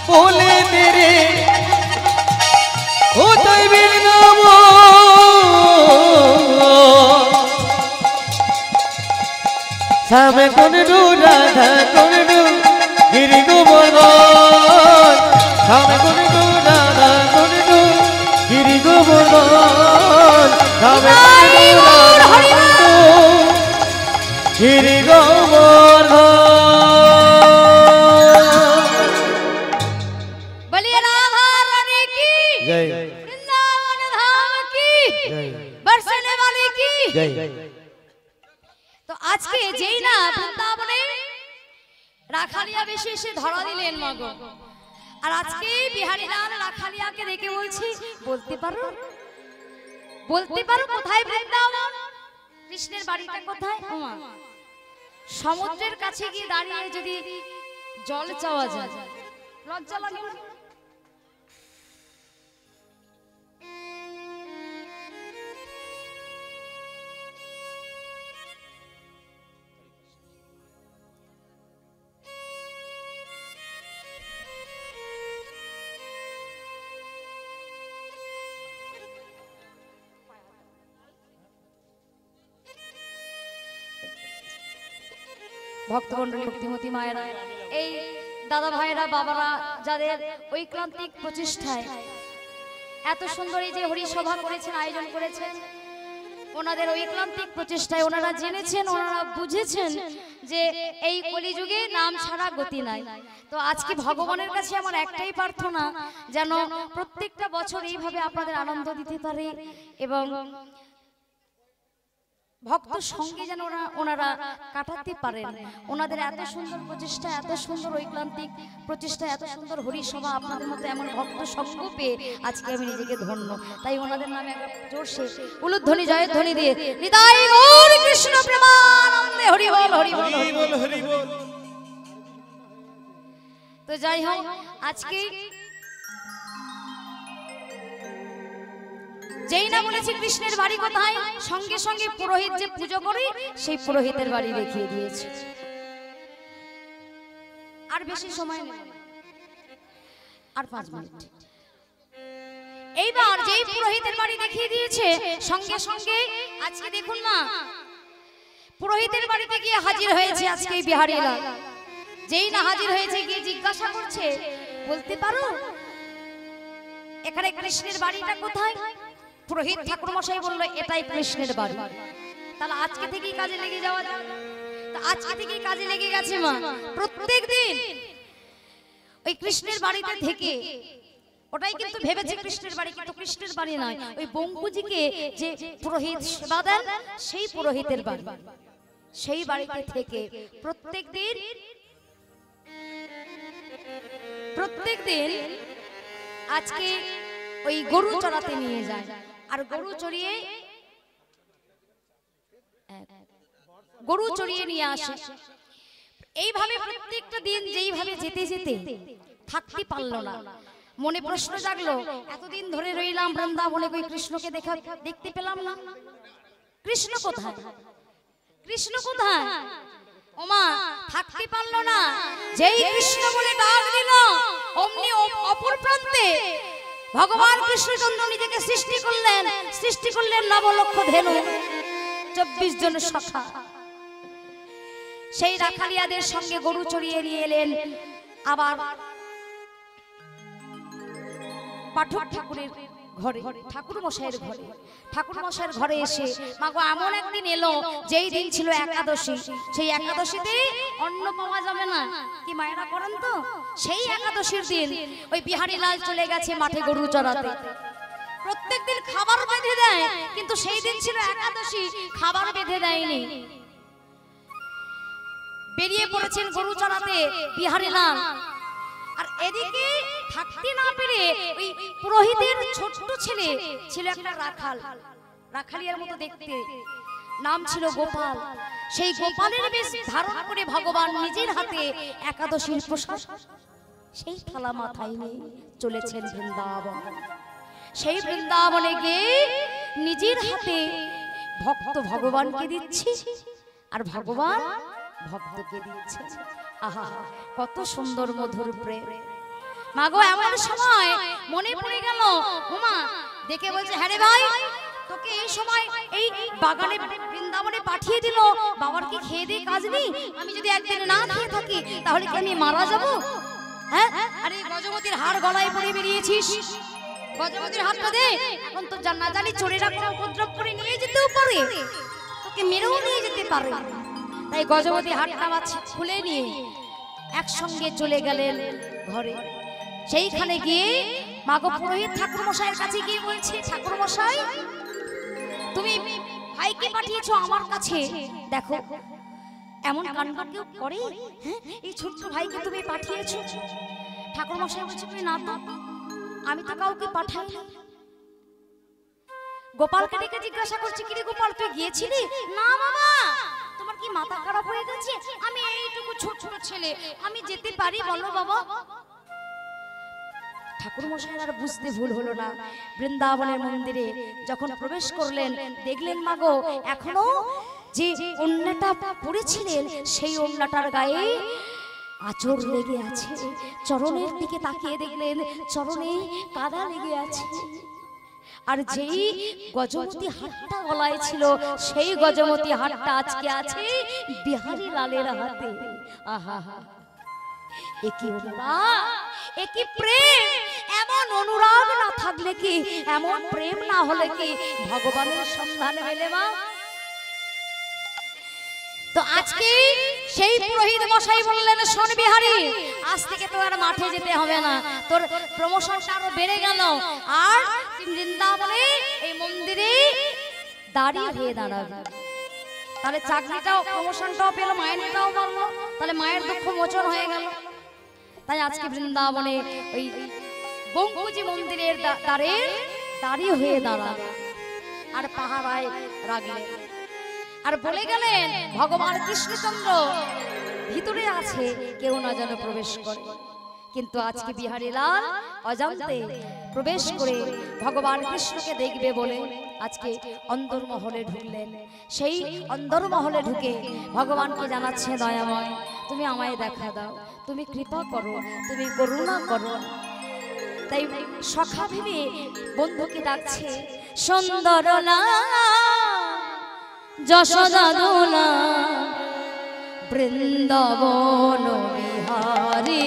বলে দে রে ও তাই বৃন্দাব শ্যামে কুণ্ড রাধা কুণ্ড গিরি গোবর্ধন শ্যামে কুণ্ড রাধা কুণ্ড গিরি গোবর্ধন শ্যামে কুণ্ড রাধা কুণ্ড গিরি গোবর্ধন বলিए राधा रानी की जय वृंदावन धाम की जय बरसने वाली की जय তো আজকে যেই না বৃন্দাবনে রাখালিয়া বেশি এসে ধরা দিলেন মাগো আর আজকে বিহারী লাল রাখালিয়াকে দেখে বলছি বলতে পারো কোথায় বৃন্দাবন কৃষ্ণের বাড়িটা কোথায় ওমা সমুদ্রের কাছে গিয়ে দাঁড়িয়ে যদি জল চাওয়া যায় লজ্জা লাগে না ভক্তমণ্ডলী ভক্তিমতী মায়েরা এই দাদা ভাইরা বাবারা যাদের ঐকান্তিক প্রচেষ্টায় এত সুন্দর এই যে হরিসভা করেছেন আয়োজন করেছেন ওনাদের ঐকান্তিক প্রচেষ্টায় ওনারা জেনেছেন ওনারা বুঝেছেন যে এই কলিযুগে নাম ছাড়া গতি নাই তো আজকে ভগবানের কাছে আমার একটাই প্রার্থনা যেন প্রত্যেকটা বছর এইভাবে আপনাদের আনন্দ দিতে পারে এবং ভক্ত সঙ্গে যেন ওনারা কাটাতে পারেন। ওনাদের এত সুন্দর প্রচেষ্টা, এত সুন্দর ঐকান্তিক প্রচেষ্টা, এত সুন্দর হরিসভা, আপনাদের মতো এমন ভক্ত সঙ্গ পেয়ে আজকে আমি নিজেকে ধন্য। তাই ওনাদের নামে একবার জোরসে উলুধ্বনি জয়ের ধ্বনি দিয়ে নিতাই গৌর কৃষ্ণ প্রেমানন্দে হরি বল হরি বল হরি বল হরি বল। তো যাই হোক, আজকে যেই না বলেছি কৃষ্ণের বাড়ি কোথায়, সঙ্গে সঙ্গে পুরোহিত যে পুজো করে সেই পুরোহিতের বাড়ি দেখিয়ে দিয়েছে। আর বেশি সময় নেই, আর 5 মিনিট। এইবার যেই পুরোহিতের বাড়ি দেখিয়ে দিয়েছে, সঙ্গে সঙ্গে আজকে দেখুন না, পুরোহিতের বাড়িতে গিয়ে হাজির হয়েছে আজকে বিহারী লাল। যেই না হাজির হয়েছে, গিয়ে জিজ্ঞাসা করছে, বলতে পারো এখানে কৃষ্ণের বাড়িটা কোথায়? পুরোহিত ঠাকুর মশাই বলল, এটাই কৃষ্ণের বাড়ি। তাহলে আজকে থেকেই কাজে লেগে যাওয়া যায়। তা আজকে থেকেই কাজে লেগে গেছে মা। প্রত্যেক দিন ওই কৃষ্ণের বাড়িতে থেকে, ওটাই কিন্তু ভেবেছে কৃষ্ণের বাড়ি, কিন্তু কৃষ্ণের বাড়ি নয়, ওই বঙ্কুজিকে যে পুরোহিত সেবা দেন সেই পুরোহিতের বাড়ি। সেই বাড়িতে থেকে প্রত্যেক দিন আজকে ওই গরু চড়াতে নিয়ে যায়। আর গরু চড়িয়ে নিয়ে আসে। এইভাবে প্রত্যেকটা দিন যেইভাবে যেতে যেতে থাকতে পারলো না। মনে প্রশ্ন জাগলো, এতদিন ধরে রইলাম বৃন্দাবনে, কই কৃষ্ণকে দেখতে পেলাম না। কৃষ্ণ কোথায়? কৃষ্ণ কোথায়? ওমা থাকতে পারলো না। যেই কৃষ্ণ বলে ডাক দিল, অমনি অপর প্রান্তে ভগবান কৃষ্ণচন্দ্র নিজেকে সৃষ্টি করলেন নবলক্ষ ধেনু, 24 জন সখা। সেই রাখালিয়াদের সঙ্গে গরু চড়িয়ে নিয়ে এলেন। আবার পাঠক ঠাকুরের ঘরে, ঠাকুর মশাইয়ের ঘরে এসে মাগো এমন একদিন এলো, যেই দিন ছিল একাদশী। সেই একাদশীতে অন্ন পাওয়া যাবে না, কি মায়েরা করেন তো। সেই একাদশীর দিন ওই বিহারী লাল চলে গেছে মাঠে গরু চড়াতে। প্রত্যেক দিন খাবার বেঁধে দেয়, কিন্তু সেই দিন ছিল একাদশী, খাবার বেঁধে দেয়নি। বেরিয়ে পড়েছেন গরু চড়াতে বিহারী লাল। আর এদিকে থাকতে না পেরে ওই পুরোহিতের ছোট্ট ছেলে ছিল একটা রাখালিয়ার মতো দেখতে, নাম ছিল গোপাল। সেই গোপালের বেশ ধারণ করে ভগবান নিজের হাতে একাদশীর প্রসাদ সেই থালা মাথায় নিয়ে চলেছেন বৃন্দাবন। সেই বৃন্দাবনে গিয়ে নিজের হাতে ভক্ত ভগবানকে দিচ্ছে, আর ভগবান ভক্তকে দিচ্ছে। আহা, কত সুন্দর মধুর প্রেম। মাগো এমন সময় মনে পড়ে গেল, ওমা দেখে বলছে, হ্যাঁ রে ভাই, তোকে এই সময় এই বাগানে বৃন্দাবনে পাঠিয়ে দিল, বাবার কি খেয়ে দিয়ে কাজ নেই? আমি যদি একদিন না খেয়ে থাকি তাহলে কি আমি মারা যাব? হ্যাঁ, আরে গজমতির হাড় গলায় পরে বেরিয়েছিস, গজমতির হাতটা দে। এখন তো না জানি চোরেরা কোনো উপদ্রব করে নিয়ে যেতেও পারে, তোকে মেরেও নিয়ে যেতে পারে। তাই গজমতি হাতটা খুলে নিয়ে একসঙ্গে চলে গেলেন ঘরে। সেইখানে গিয়ে মাগো পুরোহিত ঠাকুর মশাইয়ের কাছে গিয়ে বলছে, ঠাকুর মশাই, তুমি ভাইকে পাঠিয়েছো আমার কাছে, দেখো এমন কাণ্ড কেউ করে? হ্যাঁ, এই ছোট্ট ভাইকে তুমি পাঠিয়েছো? ঠাকুর মশাই বলছে, না তো, আমি তো কাউকে পাঠাই না। গোপালকে ডেকে জিজ্ঞাসা করছে, কি রে গোপাল, তুই গিয়েছিলি? না বাবা, তোমার কি মাথা খারাপ হয়ে গেছে? আমি এইটুকু ছোট ছেলে, আমি যেতে পারি বলো বাবা? ঠাকুর মশাই আর বুঝতে ভুল হলো না। বৃন্দাবনের মন্দিরে যখন প্রবেশ করলেন, দেখলেন মাগো এখনো যে ওড়নাটা পরেছিলেন সেই ওড়নাটার গায়ে আঁচড় লেগে আছে। চরণের দিকে তাকিয়ে দেখলেন চরণে কাদা লেগে আছে। আর যেই গজমতি হাতটা গলায় ছিল, সেই গজমতি হাতটা আজকে আছে বিহারী লালের হাতে। আহা, একই অনুরাগ, একই প্রেম। এমন অনুরাগ না থাকলে কি, এমন প্রেম না হলে কি ভগবানের সন্ধান মেলে মা? তো আজকে সেই পুরোহিত মশাই বললেন, শোন বিহারী, আজ থেকে তো আর মাঠে যেতে হবে না, তোর প্রমোশনটা আরো বেড়ে গেল। আর বৃন্দাবনে এই মন্দিরে দাঁড়িয়ে হয়ে দাঁড়াবে। তাহলে চাকরিটাও প্রমোশনটাও পেলো, মাইনেটাও পারলো, তাহলে মায়ের দুঃখ মোচন হয়ে গেল। তাই আজকে বৃন্দাবনে ওই বঙ্কুজি মন্দিরের দাঁড়িয়ে হয়ে দাঁড়ান আর পাহারায় রাখলেন আর বলে গেলেন ভগবান কৃষ্ণচন্দ্র ভিতরে আছে, কেউ না যেন প্রবেশ করে। কিন্তু আজকে বিহারী লাল অজান্তে প্রবেশ করে ভগবান কৃষ্ণকে দেখবে বলে আজকে অন্দরমহলে ঢুকলেন। সেই অন্দরমহলে ঢুকে ভগবানকে জানাচ্ছে, দয়াময় তুমি আমায় দেখা দাও, তুমি কৃপা করো, তুমি করুণা করো। তাই সখা ভেবে বন্ধুকে ডাকছে, সুন্দরলা যশোদা দোলা বৃন্দাবন বিহারী,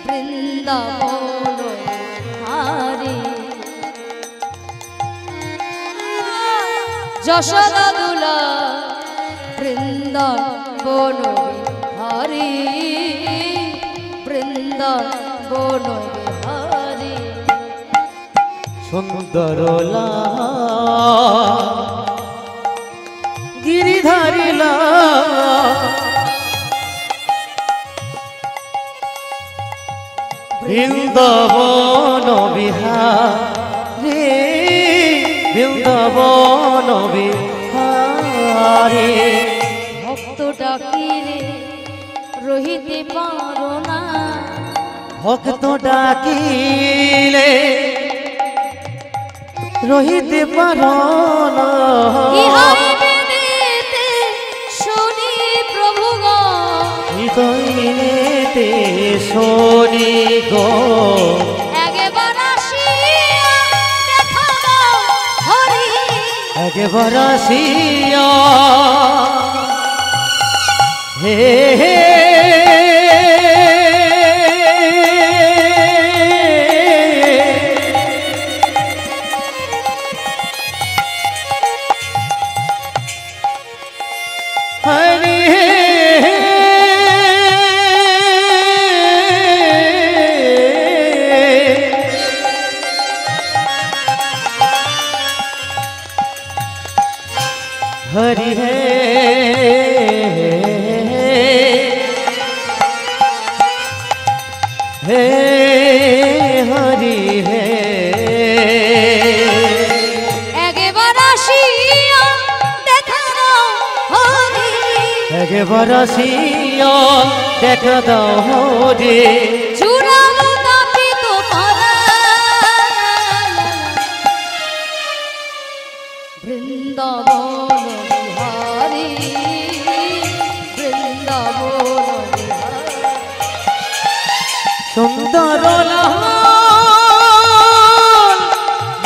বৃন্দাবন বিহারী, যশোদা দোলা বৃন্দাবন বিহারী, বৃন্দাবন বিহারী। সুন্দরলা গিরিধারিলা বৃন্দাবন বিহারী, বৃন্দাবন বিহারী। ভক্ত ডাকিলে রহিতে পারো না, ভক্ত ডাকিলে রহিতে পারো না, ইহাই বেদেতে শুনি প্রভু গো, হৃদয়েতে শোনি গো। একবার আসিয়া দেখা দাও হরি, একবার আসিয়া হে হে হরি हरि है हे हरि है। একবার আসিয়া দেখা দাও হরি, একবার আসিয়া দেখা দাও হরি, চূড়ালো তাপিত পরাণ, বৃন্দাবন বিহারী, বৃন্দাবন বিহারী। সুন্দর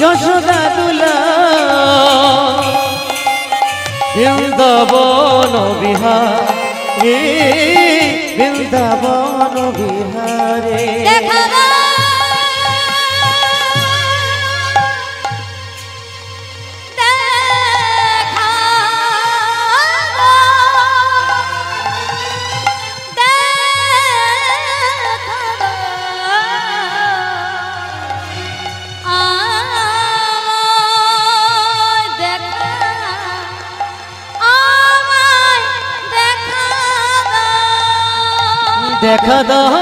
যশোদা দুলা বৃন্দাবন বিহারী, বৃন্দাবন বিহারী। দেখা দাও, দেখা দাও, দেখা দাও, আমায় দেখা, আমায় দেখা দাও, দেখা দাও,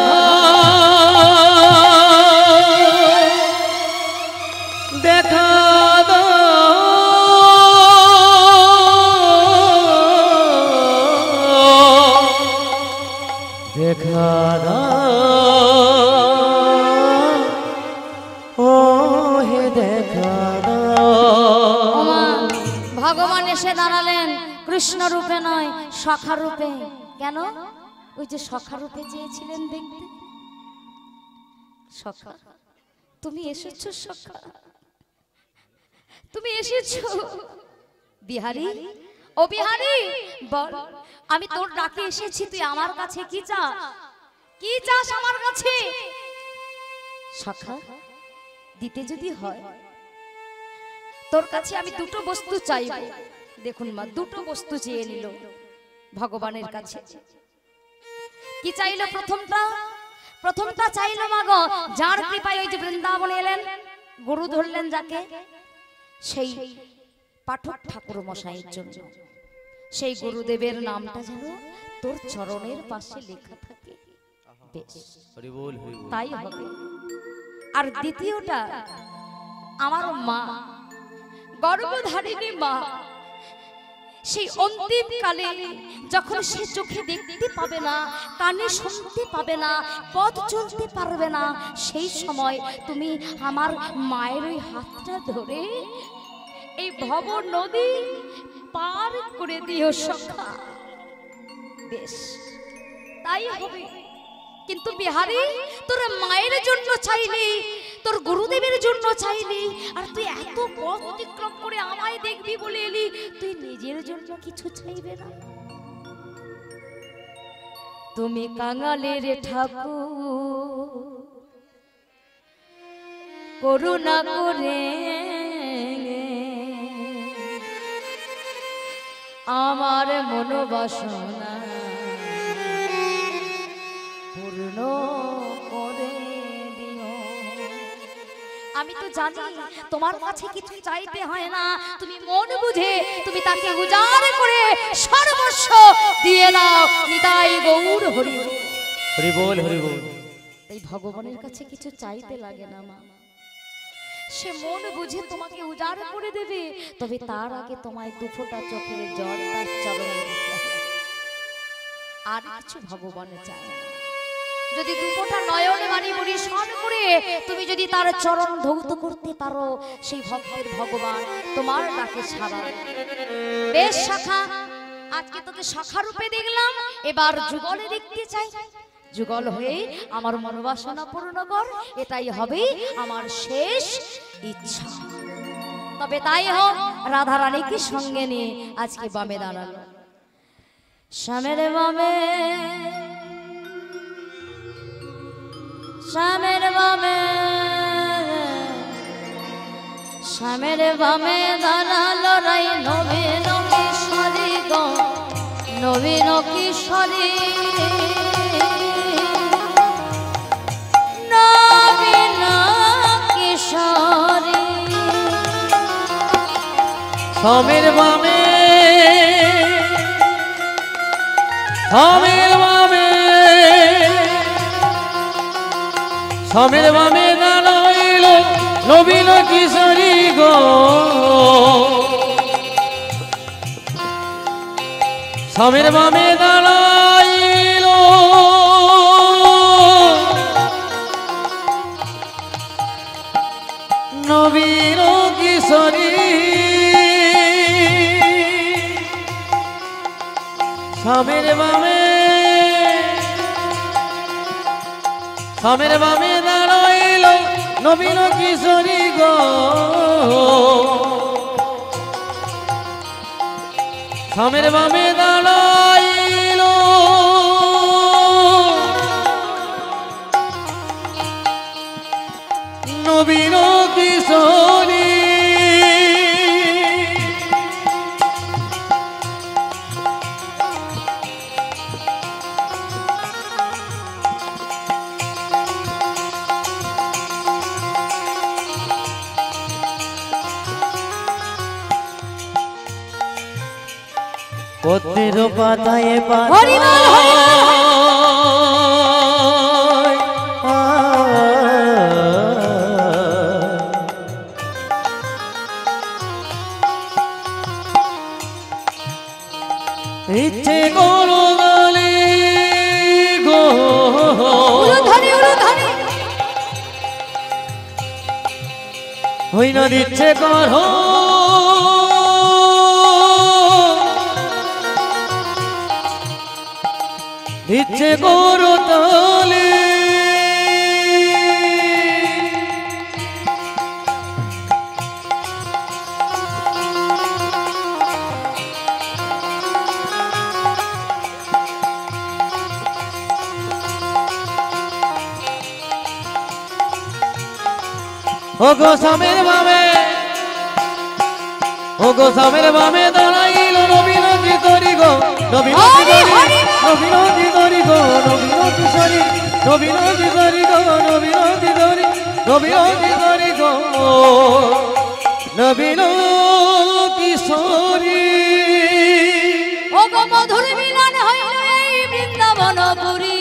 দেখা দাও, দেখা দাও, ও হে দেখা দাও। ওমা, ভগবান এসে দাঁড়ালেন কৃষ্ণ রূপে নয়, সখা রূপে। কেন? ওই যে সখা রূপে চেয়েছিলেন দেখতে। সখা, তুমি এসেছো সখা, তুমি এসেছো। বিহারী, ও বিহারী বল, আমি তোর ডাকে এসেছি, তুই আমার কাছে কি চাস? কি চাস আমার কাছে? সখা, দিতে যদি হয় তোর কাছে আমি দুটো বস্তু চাইব। দেখুন মা, দুটো বস্তু চেয়ে নিল ভগবানের কাছে। কি চাইলো? প্রথমটা চাইলো মা গো, যার কৃপায় ওই যে বৃন্দাবনে এলেন, গরু ধরলেন যাকে, সেই পাঠক ঠাকুর মশাইয়ের জন্য। সেই গুরুদেবের নামটা যেন তোর চরণের পাশে লেখা থাকে। বেশ, তাই হবে। আর দ্বিতীয়টা, আমার মা, গর্ভধারিণী মা, সেই অন্তিম কালে যখন সে চোখে দেখতে পাবে না, কানে শুনতে পাবে না, পথ চলতে পারবে না, সেই সময় তুমি আমার মায়ের ওই হাতটা ধরে এই ভব নদী পার করে দিও সখা। বেশ, তাই হবে। কিন্তু বিহারী, তোর মায়ের জন্য চাইলি, তোর গুরুদেবের জন্য চাইলি, আর তুই এত পথ অতিক্রম করে আমায় দেখবি বলে এলি, তুই নিজের জন্য কিছু চাইবে না? তুমি কাঙালের ঠাকুর, করুণা করে আমার মনোবাসনা পূর্ণ করে দিও। আমি তো জানি তোমার কাছে কিছু চাইতে হয় না, তুমি মন বুঝে তুমি তাকে উজাড় করে সর্বস্ব দিয়ে দাও। নিতাই গৌর হরি হরি বল, হরি বল। এই ভগবানের কাছে কিছু চাইতে লাগে না মা, সে মন বুঝে তোমাকে উজাড় করে দেবে। তবে তার আগে তোমায় দুফোঁটা চোখের জল তার চরণে দিতে হবে। আর কিছু ভগবানে চায় না। যদি দুফোঁটা নয়নে বাণী পরিশন করে তুমি যদি তার চরণ ধৌত করতে পারো, সেই ভক্তের ভগবান তোমার ডাকে সাড়া দেবে। বেশ শাখা, আজকে তোকে শাখা রূপে দেখলাম, এবার যুগলে দেখতে চাই। যুগল হয়ে আমার মনোবাসনা পূর্ণ কর, এটাই হবে আমার শেষ ইচ্ছা। তবে তাই হোক, রাধা রানীকে সঙ্গে নিয়ে আজকে বামে দাঁড়ালো। শ্যামের বামে, শ্যামের বামে, শ্যামের বামে দাঁড়ালো রাই নবীন কিশোরী গো, নবীন কিশোরী, নবীন কিশোরী। শ্যামের বামে, শ্যামের বামে, শ্যামের বামে দাঁড়াইল নবীন কিশোরী গো, শ্যামের বামে দাঁড়াইল নবীন কিশোরী, শ্যামের বামে, শ্যামের বামে দাঁড়াইল নবীন কিশোরী গো, শ্যামের বামে দাঁড়াইল নবীন কিশোরী। পত্রের পাতায় পাতায় ইচ্ছে করো গালি গো, হই না দিচ্ছে করো ইচ্ছে করো তালে, ও গো স্বামীর বামে, ও গো স্বামীর বামে দাঁড়াইল নবীন কিশোরী গো, নবীন কিশোরী, নবীন কিশোরী গো, নবীন কিশোরী, নবীন কিশোরী গো, নবীন কিশোরী, নবীন কিশোরী গো, নবীন কিশোরী ও গো মধুর মিলন হইল এই বৃন্দাবনপুরী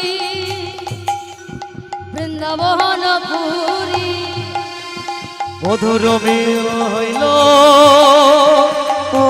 বৃন্দাবনপুরী মধুর মিলন হইল ও